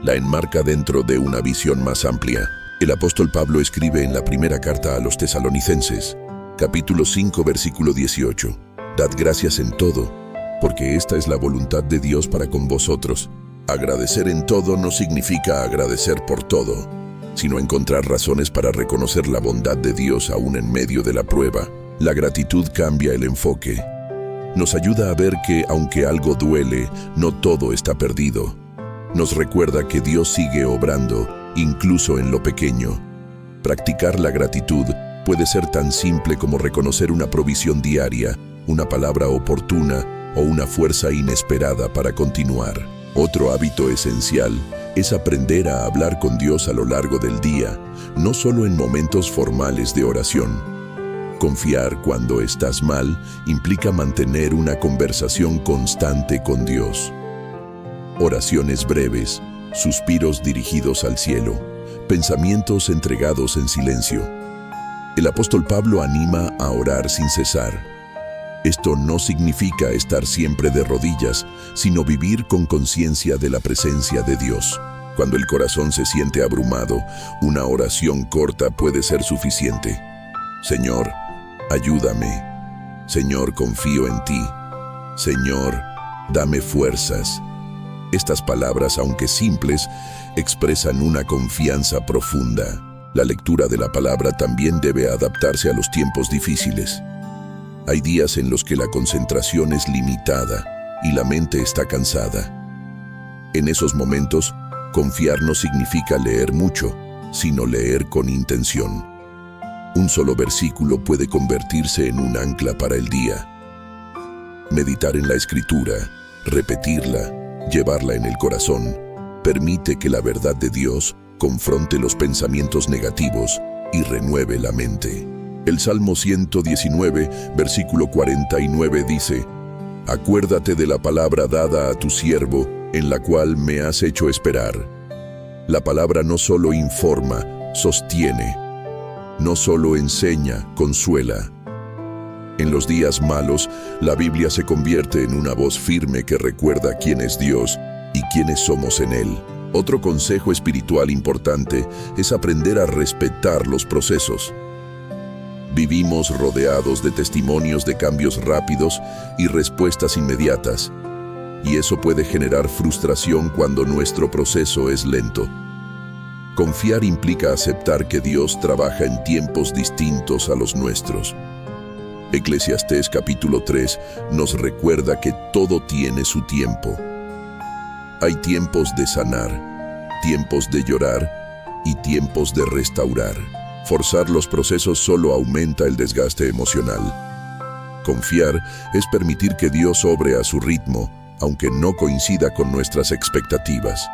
la enmarca dentro de una visión más amplia. El apóstol Pablo escribe en la primera carta a los Tesalonicenses, capítulo 5, versículo 18: «Dad gracias en todo, porque esta es la voluntad de Dios para con vosotros». Agradecer en todo no significa agradecer por todo, sino encontrar razones para reconocer la bondad de Dios aún en medio de la prueba. La gratitud cambia el enfoque. Nos ayuda a ver que, aunque algo duele, no todo está perdido. Nos recuerda que Dios sigue obrando, incluso en lo pequeño. Practicar la gratitud puede ser tan simple como reconocer una provisión diaria, una palabra oportuna o una fuerza inesperada para continuar. Otro hábito esencial es aprender a hablar con Dios a lo largo del día, no solo en momentos formales de oración. Confiar cuando estás mal implica mantener una conversación constante con Dios. Oraciones breves, suspiros dirigidos al cielo, pensamientos entregados en silencio. El apóstol Pablo anima a orar sin cesar. Esto no significa estar siempre de rodillas, sino vivir con conciencia de la presencia de Dios. Cuando el corazón se siente abrumado, una oración corta puede ser suficiente. Señor, ayúdame. Señor, confío en ti. Señor, dame fuerzas. Estas palabras, aunque simples, expresan una confianza profunda. La lectura de la palabra también debe adaptarse a los tiempos difíciles. Hay días en los que la concentración es limitada y la mente está cansada. En esos momentos, confiar no significa leer mucho, sino leer con intención. Un solo versículo puede convertirse en un ancla para el día. Meditar en la Escritura, repetirla, llevarla en el corazón, permite que la verdad de Dios confronte los pensamientos negativos y renueve la mente. El Salmo 119, versículo 49 dice: «Acuérdate de la palabra dada a tu siervo, en la cual me has hecho esperar». La palabra no solo informa, sostiene. No solo enseña, consuela. En los días malos, la Biblia se convierte en una voz firme que recuerda quién es Dios y quiénes somos en Él. Otro consejo espiritual importante es aprender a respetar los procesos. Vivimos rodeados de testimonios de cambios rápidos y respuestas inmediatas, y eso puede generar frustración cuando nuestro proceso es lento. Confiar implica aceptar que Dios trabaja en tiempos distintos a los nuestros. Eclesiastés capítulo 3 nos recuerda que todo tiene su tiempo. Hay tiempos de sanar, tiempos de llorar y tiempos de restaurar. Forzar los procesos solo aumenta el desgaste emocional. Confiar es permitir que Dios obre a su ritmo, aunque no coincida con nuestras expectativas.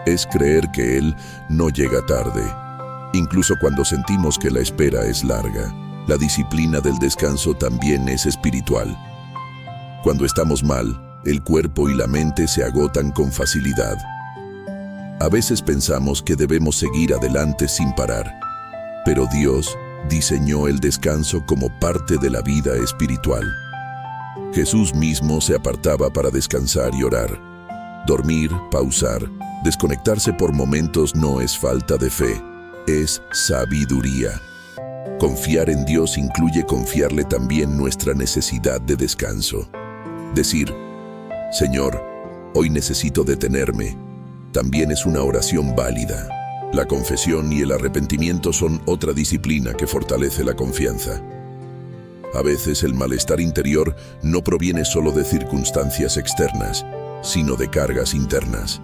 Es creer que Él no llega tarde, incluso cuando sentimos que la espera es larga. La disciplina del descanso también es espiritual. Cuando estamos mal, el cuerpo y la mente se agotan con facilidad. A veces pensamos que debemos seguir adelante sin parar, pero Dios diseñó el descanso como parte de la vida espiritual. Jesús mismo se apartaba para descansar y orar. Dormir, pausar, desconectarse por momentos no es falta de fe, es sabiduría. Confiar en Dios incluye confiarle también nuestra necesidad de descanso. Decir, Señor, hoy necesito detenerme, también es una oración válida. La confesión y el arrepentimiento son otra disciplina que fortalece la confianza. A veces el malestar interior no proviene solo de circunstancias externas, sino de cargas internas.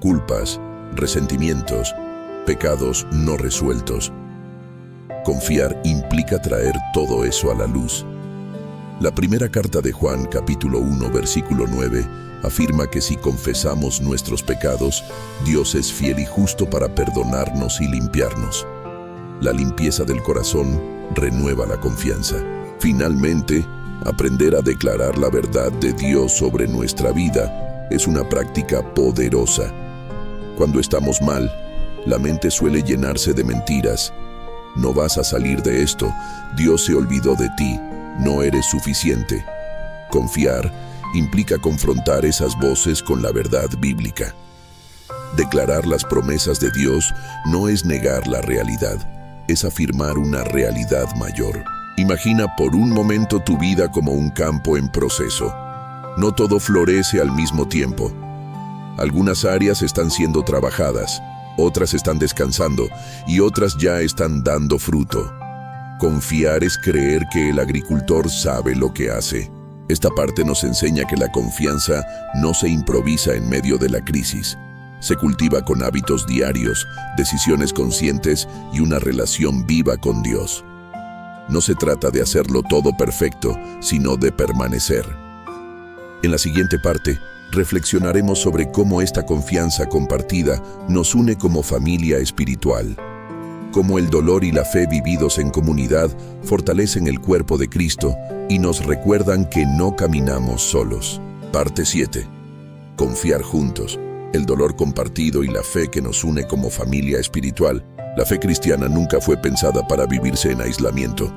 Culpas, resentimientos, pecados no resueltos. Confiar implica traer todo eso a la luz. La primera carta de Juan, capítulo 1, versículo 9, afirma que si confesamos nuestros pecados, Dios es fiel y justo para perdonarnos y limpiarnos. La limpieza del corazón renueva la confianza. Finalmente, aprender a declarar la verdad de Dios sobre nuestra vida es una práctica poderosa. Cuando estamos mal, la mente suele llenarse de mentiras. No vas a salir de esto, Dios se olvidó de ti, no eres suficiente. Confiar implica confrontar esas voces con la verdad bíblica. Declarar las promesas de Dios no es negar la realidad, es afirmar una realidad mayor. Imagina por un momento tu vida como un campo en proceso. No todo florece al mismo tiempo. Algunas áreas están siendo trabajadas, otras están descansando y otras ya están dando fruto. Confiar es creer que el agricultor sabe lo que hace. Esta parte nos enseña que la confianza no se improvisa en medio de la crisis. Se cultiva con hábitos diarios, decisiones conscientes y una relación viva con Dios. No se trata de hacerlo todo perfecto, sino de permanecer. En la siguiente parte, reflexionaremos sobre cómo esta confianza compartida nos une como familia espiritual. Cómo el dolor y la fe vividos en comunidad fortalecen el cuerpo de Cristo y nos recuerdan que no caminamos solos. Parte 7. Confiar juntos. El dolor compartido y la fe que nos une como familia espiritual. La fe cristiana nunca fue pensada para vivirse en aislamiento.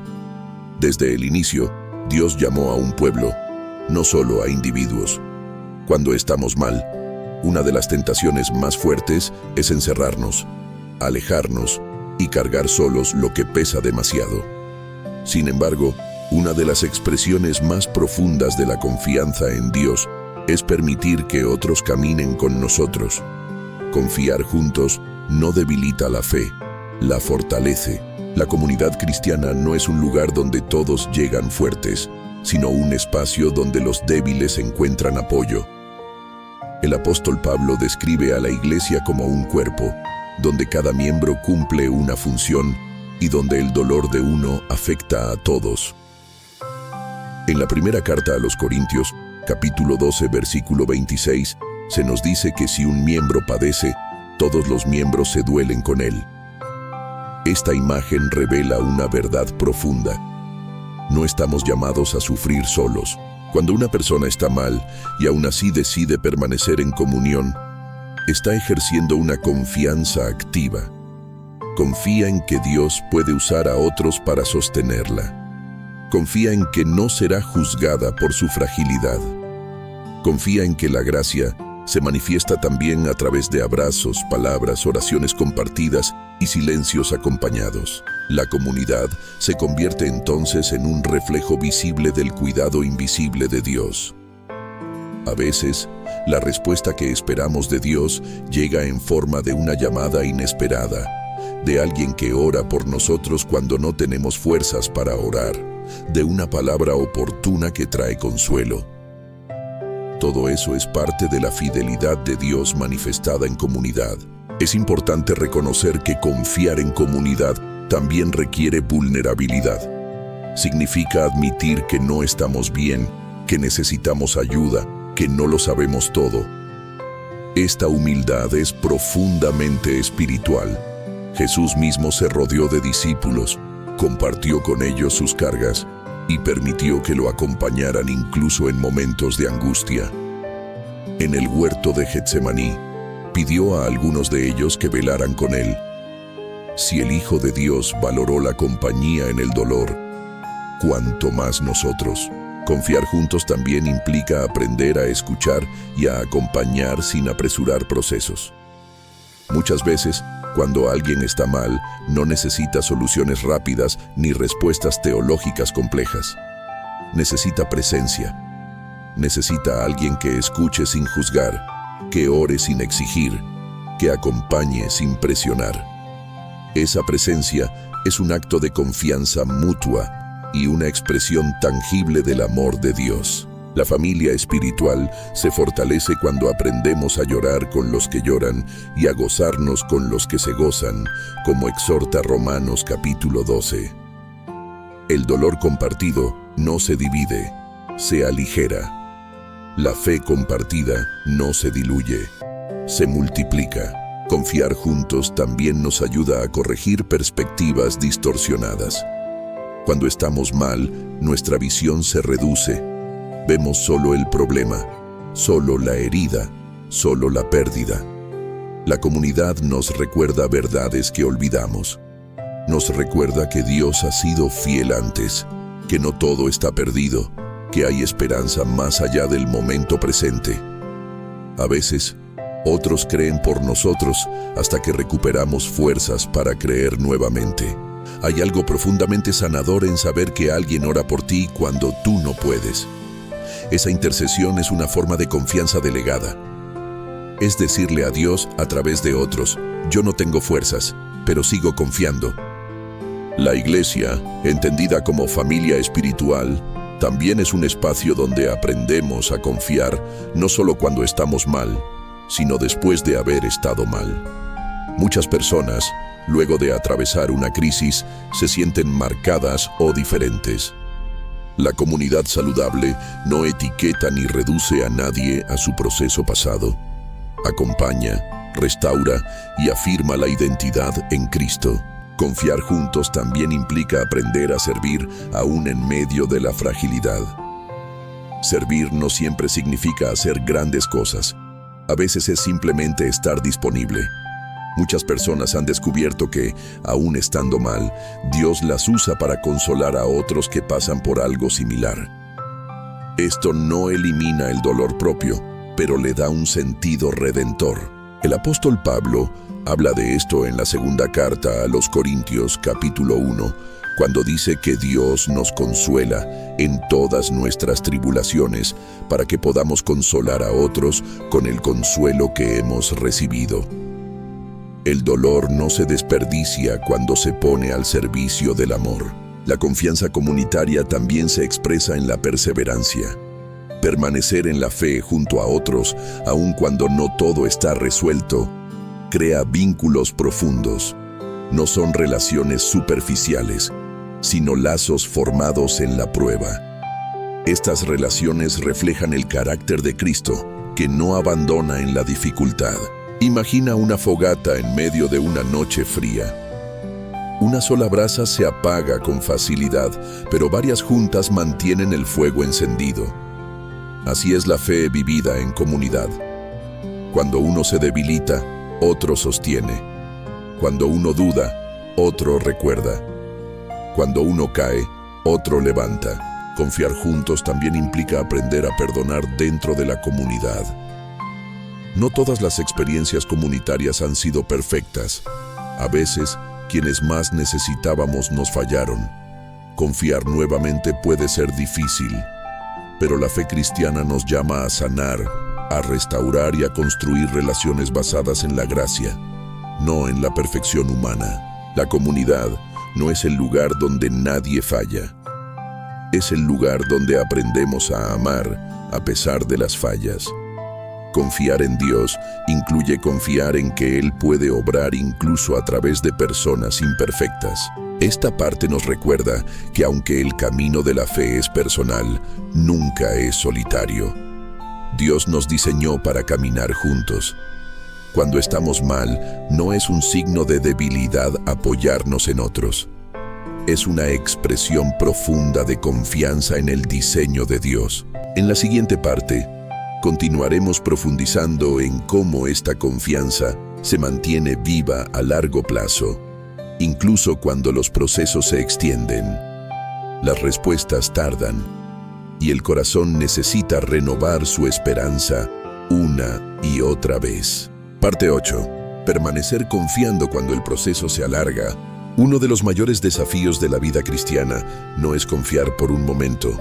Desde el inicio, Dios llamó a un pueblo, no solo a individuos. Cuando estamos mal, una de las tentaciones más fuertes es encerrarnos, alejarnos y cargar solos lo que pesa demasiado. Sin embargo, una de las expresiones más profundas de la confianza en Dios es permitir que otros caminen con nosotros. Confiar juntos no debilita la fe, la fortalece. La comunidad cristiana no es un lugar donde todos llegan fuertes, sino un espacio donde los débiles encuentran apoyo. El apóstol Pablo describe a la iglesia como un cuerpo, donde cada miembro cumple una función y donde el dolor de uno afecta a todos. En la primera carta a los Corintios, capítulo 12, versículo 26, se nos dice que si un miembro padece, todos los miembros se duelen con él. Esta imagen revela una verdad profunda. No estamos llamados a sufrir solos. Cuando una persona está mal y aún así decide permanecer en comunión, está ejerciendo una confianza activa. Confía en que Dios puede usar a otros para sostenerla. Confía en que no será juzgada por su fragilidad. Confía en que la gracia se manifiesta también a través de abrazos, palabras, oraciones compartidas y silencios acompañados. La comunidad se convierte entonces en un reflejo visible del cuidado invisible de Dios. A veces, la respuesta que esperamos de Dios llega en forma de una llamada inesperada, de alguien que ora por nosotros cuando no tenemos fuerzas para orar. de una palabra oportuna que trae consuelo. Todo eso es parte de la fidelidad de Dios manifestada en comunidad. Es importante reconocer que confiar en comunidad también requiere vulnerabilidad. Significa admitir que no estamos bien, que necesitamos ayuda, que no lo sabemos todo. Esta humildad es profundamente espiritual. Jesús mismo se rodeó de discípulos, compartió con ellos sus cargas y permitió que lo acompañaran incluso en momentos de angustia. En el huerto de Getsemaní, pidió a algunos de ellos que velaran con él. Si el Hijo de Dios valoró la compañía en el dolor, ¿cuánto más nosotros? Confiar juntos también implica aprender a escuchar y a acompañar sin apresurar procesos. Muchas veces, cuando alguien está mal, no necesita soluciones rápidas ni respuestas teológicas complejas. Necesita presencia. Necesita a alguien que escuche sin juzgar, que ore sin exigir, que acompañe sin presionar. Esa presencia es un acto de confianza mutua y una expresión tangible del amor de Dios. La familia espiritual se fortalece cuando aprendemos a llorar con los que lloran y a gozarnos con los que se gozan, como exhorta Romanos capítulo 12. El dolor compartido no se divide, se aligera. La fe compartida no se diluye, se multiplica. Confiar juntos también nos ayuda a corregir perspectivas distorsionadas. Cuando estamos mal, nuestra visión se reduce. Vemos solo el problema, solo la herida, solo la pérdida. La comunidad nos recuerda verdades que olvidamos. Nos recuerda que Dios ha sido fiel antes, que no todo está perdido, que hay esperanza más allá del momento presente. A veces, otros creen por nosotros hasta que recuperamos fuerzas para creer nuevamente. Hay algo profundamente sanador en saber que alguien ora por ti cuando tú no puedes. Esa intercesión es una forma de confianza delegada. Es decirle a Dios a través de otros: yo no tengo fuerzas, pero sigo confiando. La iglesia, entendida como familia espiritual, también es un espacio donde aprendemos a confiar no solo cuando estamos mal, sino después de haber estado mal. Muchas personas, luego de atravesar una crisis, se sienten marcadas o diferentes. La comunidad saludable no etiqueta ni reduce a nadie a su proceso pasado. Acompaña, restaura y afirma la identidad en Cristo. Confiar juntos también implica aprender a servir aún en medio de la fragilidad. Servir no siempre significa hacer grandes cosas. A veces es simplemente estar disponible. Muchas personas han descubierto que, aún estando mal, Dios las usa para consolar a otros que pasan por algo similar. Esto no elimina el dolor propio, pero le da un sentido redentor. El apóstol Pablo habla de esto en la segunda carta a los Corintios, capítulo 1, cuando dice que Dios nos consuela en todas nuestras tribulaciones para que podamos consolar a otros con el consuelo que hemos recibido. El dolor no se desperdicia cuando se pone al servicio del amor. La confianza comunitaria también se expresa en la perseverancia. Permanecer en la fe junto a otros, aun cuando no todo está resuelto, crea vínculos profundos. No son relaciones superficiales, sino lazos formados en la prueba. Estas relaciones reflejan el carácter de Cristo, que no abandona en la dificultad. Imagina una fogata en medio de una noche fría. Una sola brasa se apaga con facilidad, pero varias juntas mantienen el fuego encendido. Así es la fe vivida en comunidad. Cuando uno se debilita, otro sostiene. Cuando uno duda, otro recuerda. Cuando uno cae, otro levanta. Confiar juntos también implica aprender a perdonar dentro de la comunidad. No todas las experiencias comunitarias han sido perfectas. A veces, quienes más necesitábamos nos fallaron. Confiar nuevamente puede ser difícil, pero la fe cristiana nos llama a sanar, a restaurar y a construir relaciones basadas en la gracia, no en la perfección humana. La comunidad no es el lugar donde nadie falla. Es el lugar donde aprendemos a amar a pesar de las fallas. Confiar en Dios incluye confiar en que Él puede obrar incluso a través de personas imperfectas. Esta parte nos recuerda que aunque el camino de la fe es personal, nunca es solitario. Dios nos diseñó para caminar juntos. Cuando estamos mal, no es un signo de debilidad apoyarnos en otros. Es una expresión profunda de confianza en el diseño de Dios. En la siguiente parte, continuaremos profundizando en cómo esta confianza se mantiene viva a largo plazo, incluso cuando los procesos se extienden. Las respuestas tardan y el corazón necesita renovar su esperanza una y otra vez. Parte 8. Permanecer confiando cuando el proceso se alarga. Uno de los mayores desafíos de la vida cristiana no es confiar por un momento,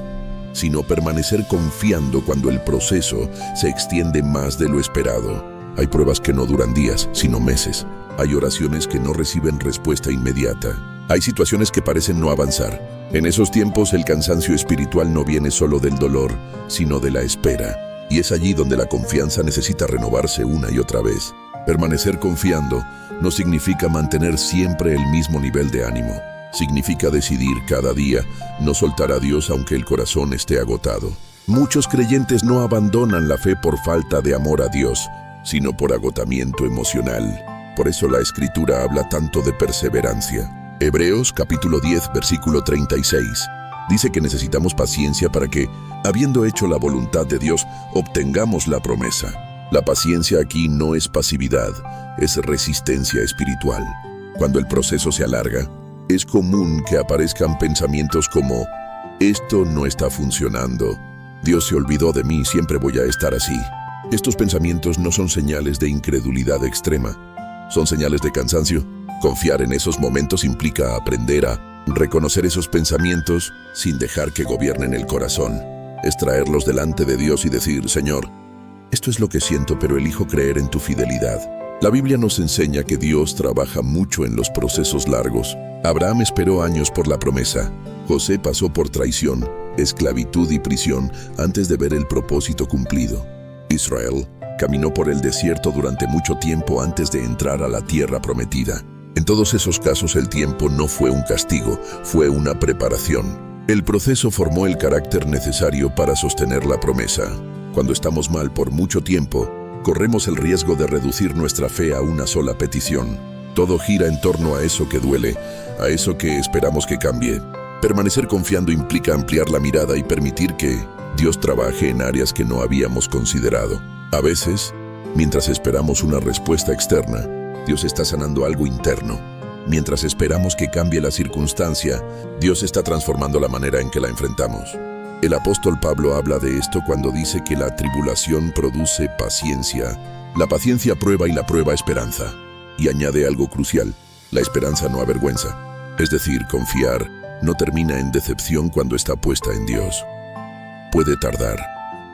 sino permanecer confiando cuando el proceso se extiende más de lo esperado. Hay pruebas que no duran días, sino meses. Hay oraciones que no reciben respuesta inmediata. Hay situaciones que parecen no avanzar. En esos tiempos el cansancio espiritual no viene solo del dolor, sino de la espera. Y es allí donde la confianza necesita renovarse una y otra vez. Permanecer confiando no significa mantener siempre el mismo nivel de ánimo. Significa decidir cada día no soltar a Dios aunque el corazón esté agotado. Muchos creyentes no abandonan la fe por falta de amor a Dios, sino por agotamiento emocional. Por eso la Escritura habla tanto de perseverancia. Hebreos capítulo 10, versículo 36. Dice que necesitamos paciencia para que, habiendo hecho la voluntad de Dios, obtengamos la promesa. La paciencia aquí no es pasividad, es resistencia espiritual. Cuando el proceso se alarga, es común que aparezcan pensamientos como: esto no está funcionando, Dios se olvidó de mí, siempre voy a estar así. Estos pensamientos no son señales de incredulidad extrema, son señales de cansancio. Confiar en esos momentos implica aprender a reconocer esos pensamientos sin dejar que gobiernen el corazón. Es traerlos delante de Dios y decir: Señor, esto es lo que siento, pero elijo creer en tu fidelidad. La Biblia nos enseña que Dios trabaja mucho en los procesos largos. Abraham esperó años por la promesa. José pasó por traición, esclavitud y prisión antes de ver el propósito cumplido. Israel caminó por el desierto durante mucho tiempo antes de entrar a la tierra prometida. En todos esos casos el tiempo no fue un castigo, fue una preparación. El proceso formó el carácter necesario para sostener la promesa. Cuando estamos mal por mucho tiempo, corremos el riesgo de reducir nuestra fe a una sola petición. Todo gira en torno a eso que duele, a eso que esperamos que cambie. Permanecer confiando implica ampliar la mirada y permitir que Dios trabaje en áreas que no habíamos considerado. A veces, mientras esperamos una respuesta externa, Dios está sanando algo interno. Mientras esperamos que cambie la circunstancia, Dios está transformando la manera en que la enfrentamos. El apóstol Pablo habla de esto cuando dice que la tribulación produce paciencia, la paciencia prueba y la prueba esperanza. Y añade algo crucial: la esperanza no avergüenza. Es decir, confiar no termina en decepción cuando está puesta en Dios. Puede tardar,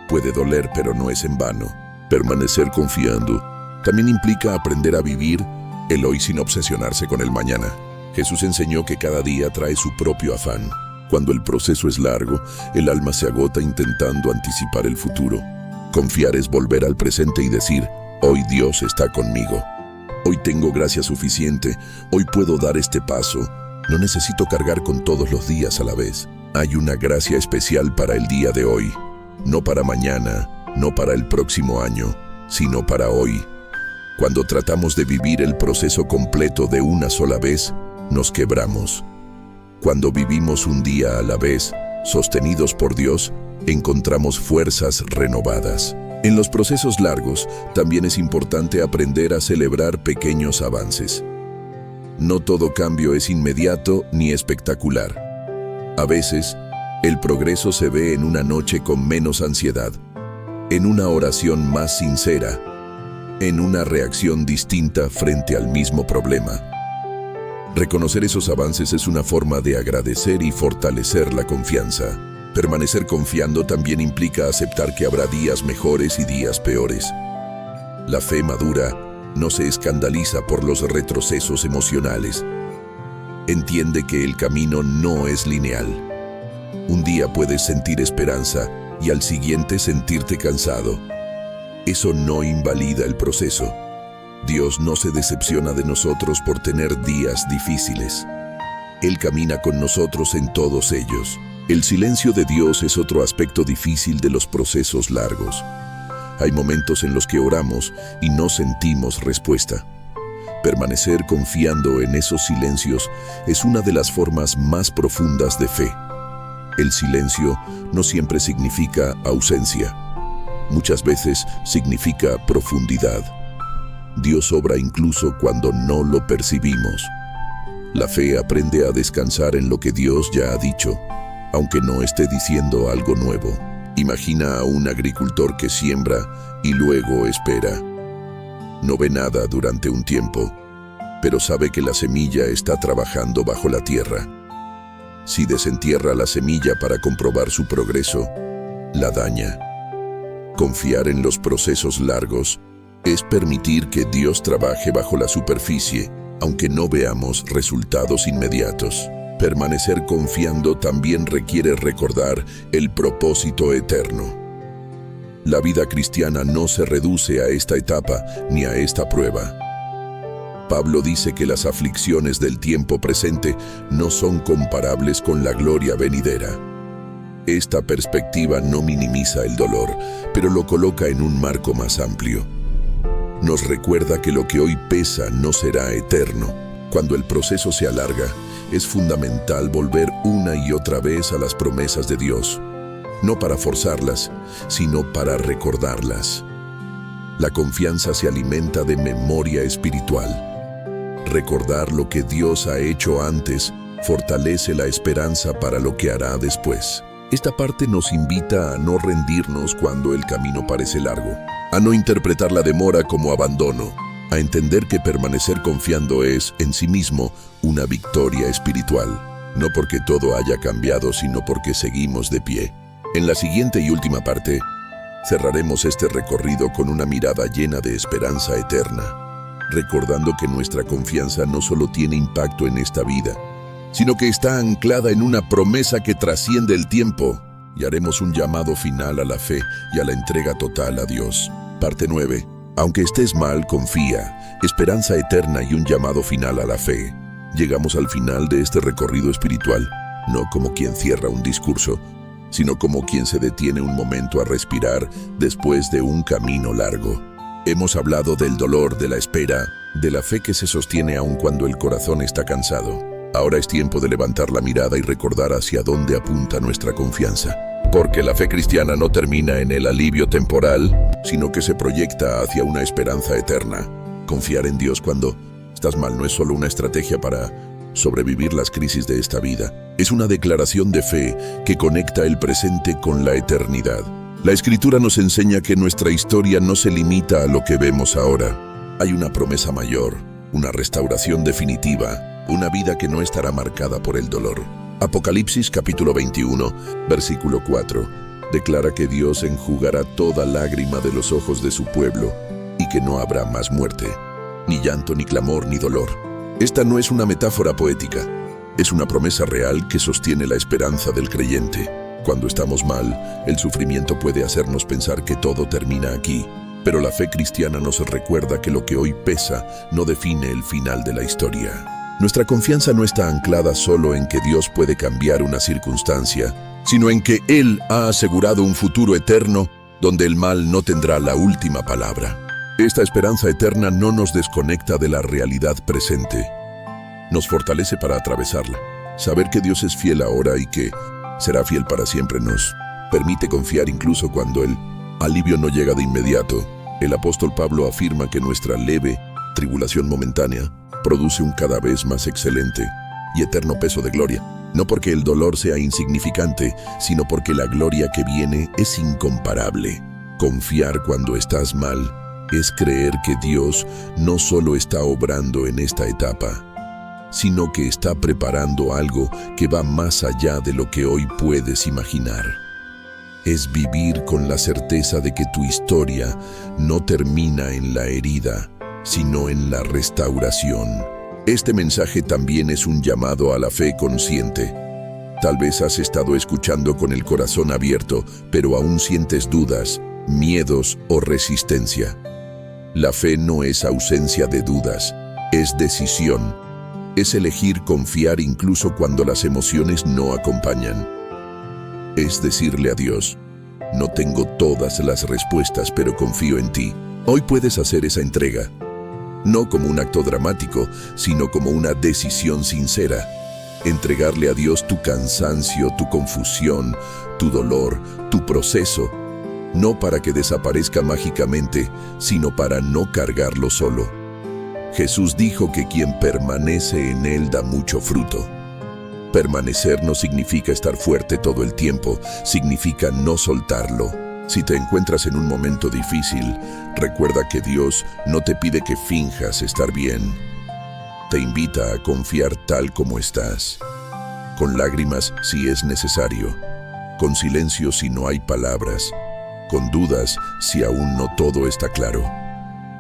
puede doler, pero no es en vano. Permanecer confiando también implica aprender a vivir el hoy sin obsesionarse con el mañana. Jesús enseñó que cada día trae su propio afán. Cuando el proceso es largo, el alma se agota intentando anticipar el futuro. Confiar es volver al presente y decir: hoy Dios está conmigo. Hoy tengo gracia suficiente, hoy puedo dar este paso. No necesito cargar con todos los días a la vez. Hay una gracia especial para el día de hoy. No para mañana, no para el próximo año, sino para hoy. Cuando tratamos de vivir el proceso completo de una sola vez, nos quebramos. Cuando vivimos un día a la vez, sostenidos por Dios, encontramos fuerzas renovadas. En los procesos largos, también es importante aprender a celebrar pequeños avances. No todo cambio es inmediato ni espectacular. A veces, el progreso se ve en una noche con menos ansiedad, en una oración más sincera, en una reacción distinta frente al mismo problema. Reconocer esos avances es una forma de agradecer y fortalecer la confianza. Permanecer confiando también implica aceptar que habrá días mejores y días peores. La fe madura no se escandaliza por los retrocesos emocionales. Entiende que el camino no es lineal. Un día puedes sentir esperanza y al siguiente sentirte cansado. Eso no invalida el proceso. Dios no se decepciona de nosotros por tener días difíciles. Él camina con nosotros en todos ellos. El silencio de Dios es otro aspecto difícil de los procesos largos. Hay momentos en los que oramos y no sentimos respuesta. Permanecer confiando en esos silencios es una de las formas más profundas de fe. El silencio no siempre significa ausencia. Muchas veces significa profundidad. Dios obra incluso cuando no lo percibimos. La fe aprende a descansar en lo que Dios ya ha dicho, aunque no esté diciendo algo nuevo. Imagina a un agricultor que siembra y luego espera. No ve nada durante un tiempo, pero sabe que la semilla está trabajando bajo la tierra. Si desentierra la semilla para comprobar su progreso, la daña. Confiar en los procesos largos es permitir que Dios trabaje bajo la superficie, aunque no veamos resultados inmediatos. Permanecer confiando también requiere recordar el propósito eterno. La vida cristiana no se reduce a esta etapa ni a esta prueba. Pablo dice que las aflicciones del tiempo presente no son comparables con la gloria venidera. Esta perspectiva no minimiza el dolor, pero lo coloca en un marco más amplio. Nos recuerda que lo que hoy pesa no será eterno. Cuando el proceso se alarga, es fundamental volver una y otra vez a las promesas de Dios, no para forzarlas, sino para recordarlas. La confianza se alimenta de memoria espiritual. Recordar lo que Dios ha hecho antes fortalece la esperanza para lo que hará después. Esta parte nos invita a no rendirnos cuando el camino parece largo, a no interpretar la demora como abandono, a entender que permanecer confiando es, en sí mismo, una victoria espiritual, no porque todo haya cambiado, sino porque seguimos de pie. En la siguiente y última parte, cerraremos este recorrido con una mirada llena de esperanza eterna, recordando que nuestra confianza no solo tiene impacto en esta vida, sino que está anclada en una promesa que trasciende el tiempo, y haremos un llamado final a la fe y a la entrega total a Dios. Parte 9. Aunque estés mal, confía, esperanza eterna y un llamado final a la fe. Llegamos al final de este recorrido espiritual, no como quien cierra un discurso, sino como quien se detiene un momento a respirar después de un camino largo. Hemos hablado del dolor, de la espera, de la fe que se sostiene aun cuando el corazón está cansado. Ahora es tiempo de levantar la mirada y recordar hacia dónde apunta nuestra confianza. Porque la fe cristiana no termina en el alivio temporal, sino que se proyecta hacia una esperanza eterna. Confiar en Dios cuando estás mal no es solo una estrategia para sobrevivir las crisis de esta vida. Es una declaración de fe que conecta el presente con la eternidad. La Escritura nos enseña que nuestra historia no se limita a lo que vemos ahora. Hay una promesa mayor, una restauración definitiva, una vida que no estará marcada por el dolor. Apocalipsis capítulo 21, versículo 4, declara que Dios enjugará toda lágrima de los ojos de su pueblo y que no habrá más muerte, ni llanto, ni clamor, ni dolor. Esta no es una metáfora poética, es una promesa real que sostiene la esperanza del creyente. Cuando estamos mal, el sufrimiento puede hacernos pensar que todo termina aquí, pero la fe cristiana nos recuerda que lo que hoy pesa no define el final de la historia. Nuestra confianza no está anclada solo en que Dios puede cambiar una circunstancia, sino en que Él ha asegurado un futuro eterno donde el mal no tendrá la última palabra. Esta esperanza eterna no nos desconecta de la realidad presente. Nos fortalece para atravesarla. Saber que Dios es fiel ahora y que será fiel para siempre nos permite confiar incluso cuando el alivio no llega de inmediato. El apóstol Pablo afirma que nuestra leve tribulación momentánea produce un cada vez más excelente y eterno peso de gloria, no porque el dolor sea insignificante, sino porque la gloria que viene es incomparable. Confiar cuando estás mal es creer que Dios no solo está obrando en esta etapa, sino que está preparando algo que va más allá de lo que hoy puedes imaginar. Es vivir con la certeza de que tu historia no termina en la herida, sino en la restauración. Este mensaje también es un llamado a la fe consciente. Tal vez has estado escuchando con el corazón abierto, pero aún sientes dudas, miedos o resistencia. La fe no es ausencia de dudas, es decisión. Es elegir confiar incluso cuando las emociones no acompañan. Es decirle a Dios: no tengo todas las respuestas, pero confío en ti. Hoy puedes hacer esa entrega, no como un acto dramático, sino como una decisión sincera. Entregarle a Dios tu cansancio, tu confusión, tu dolor, tu proceso, no para que desaparezca mágicamente, sino para no cargarlo solo. Jesús dijo que quien permanece en Él da mucho fruto. Permanecer no significa estar fuerte todo el tiempo, significa no soltarlo. Si te encuentras en un momento difícil, recuerda que Dios no te pide que finjas estar bien. Te invita a confiar tal como estás, con lágrimas si es necesario, con silencio si no hay palabras, con dudas si aún no todo está claro.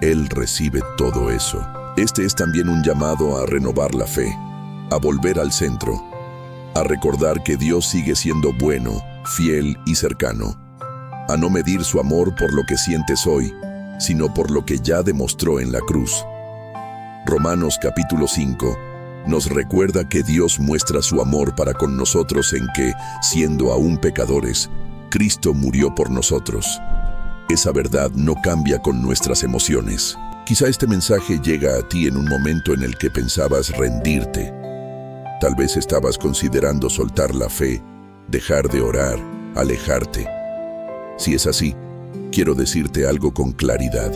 Él recibe todo eso. Este es también un llamado a renovar la fe, a volver al centro, a recordar que Dios sigue siendo bueno, fiel y cercano, a no medir su amor por lo que sientes hoy, sino por lo que ya demostró en la cruz. Romanos capítulo 5 nos recuerda que Dios muestra su amor para con nosotros en que, siendo aún pecadores, Cristo murió por nosotros. Esa verdad no cambia con nuestras emociones. Quizá este mensaje llega a ti en un momento en el que pensabas rendirte. Tal vez estabas considerando soltar la fe, dejar de orar, alejarte. Si es así, quiero decirte algo con claridad.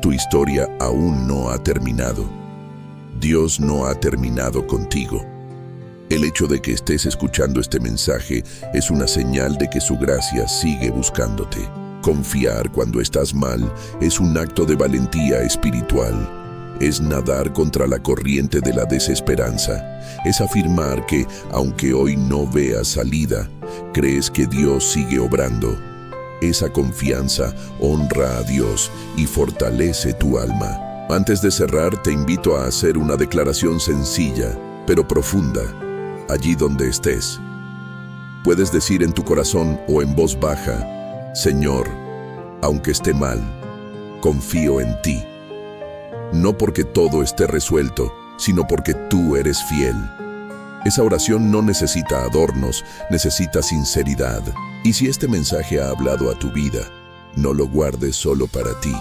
Tu historia aún no ha terminado. Dios no ha terminado contigo. El hecho de que estés escuchando este mensaje es una señal de que su gracia sigue buscándote. Confiar cuando estás mal es un acto de valentía espiritual. Es nadar contra la corriente de la desesperanza. Es afirmar que, aunque hoy no veas salida, crees que Dios sigue obrando. Esa confianza honra a Dios y fortalece tu alma. Antes de cerrar, te invito a hacer una declaración sencilla, pero profunda, allí donde estés. Puedes decir en tu corazón o en voz baja: Señor, aunque esté mal, confío en ti. No porque todo esté resuelto, sino porque tú eres fiel. Esa oración no necesita adornos, necesita sinceridad. Y si este mensaje ha hablado a tu vida, no lo guardes solo para ti.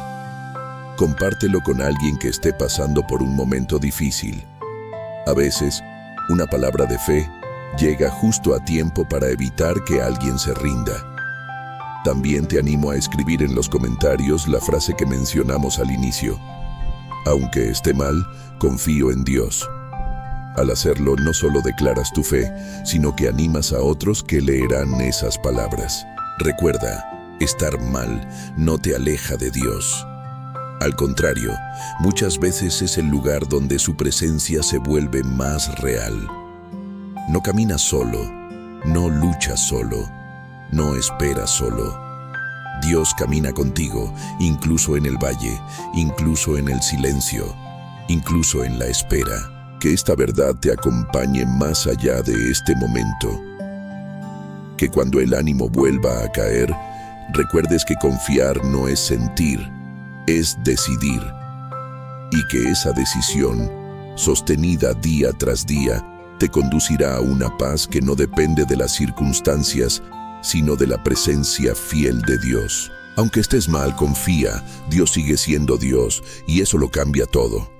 Compártelo con alguien que esté pasando por un momento difícil. A veces, una palabra de fe llega justo a tiempo para evitar que alguien se rinda. También te animo a escribir en los comentarios la frase que mencionamos al inicio: aunque esté mal, confío en Dios. Al hacerlo, no solo declaras tu fe, sino que animas a otros que leerán esas palabras. Recuerda, estar mal no te aleja de Dios. Al contrario, muchas veces es el lugar donde su presencia se vuelve más real. No caminas solo, no luchas solo, no esperas solo. Dios camina contigo, incluso en el valle, incluso en el silencio, incluso en la espera. Que esta verdad te acompañe más allá de este momento. Que cuando el ánimo vuelva a caer, recuerdes que confiar no es sentir, es decidir. Y que esa decisión, sostenida día tras día, te conducirá a una paz que no depende de las circunstancias, sino de la presencia fiel de Dios. Aunque estés mal, confía, Dios sigue siendo Dios, y eso lo cambia todo.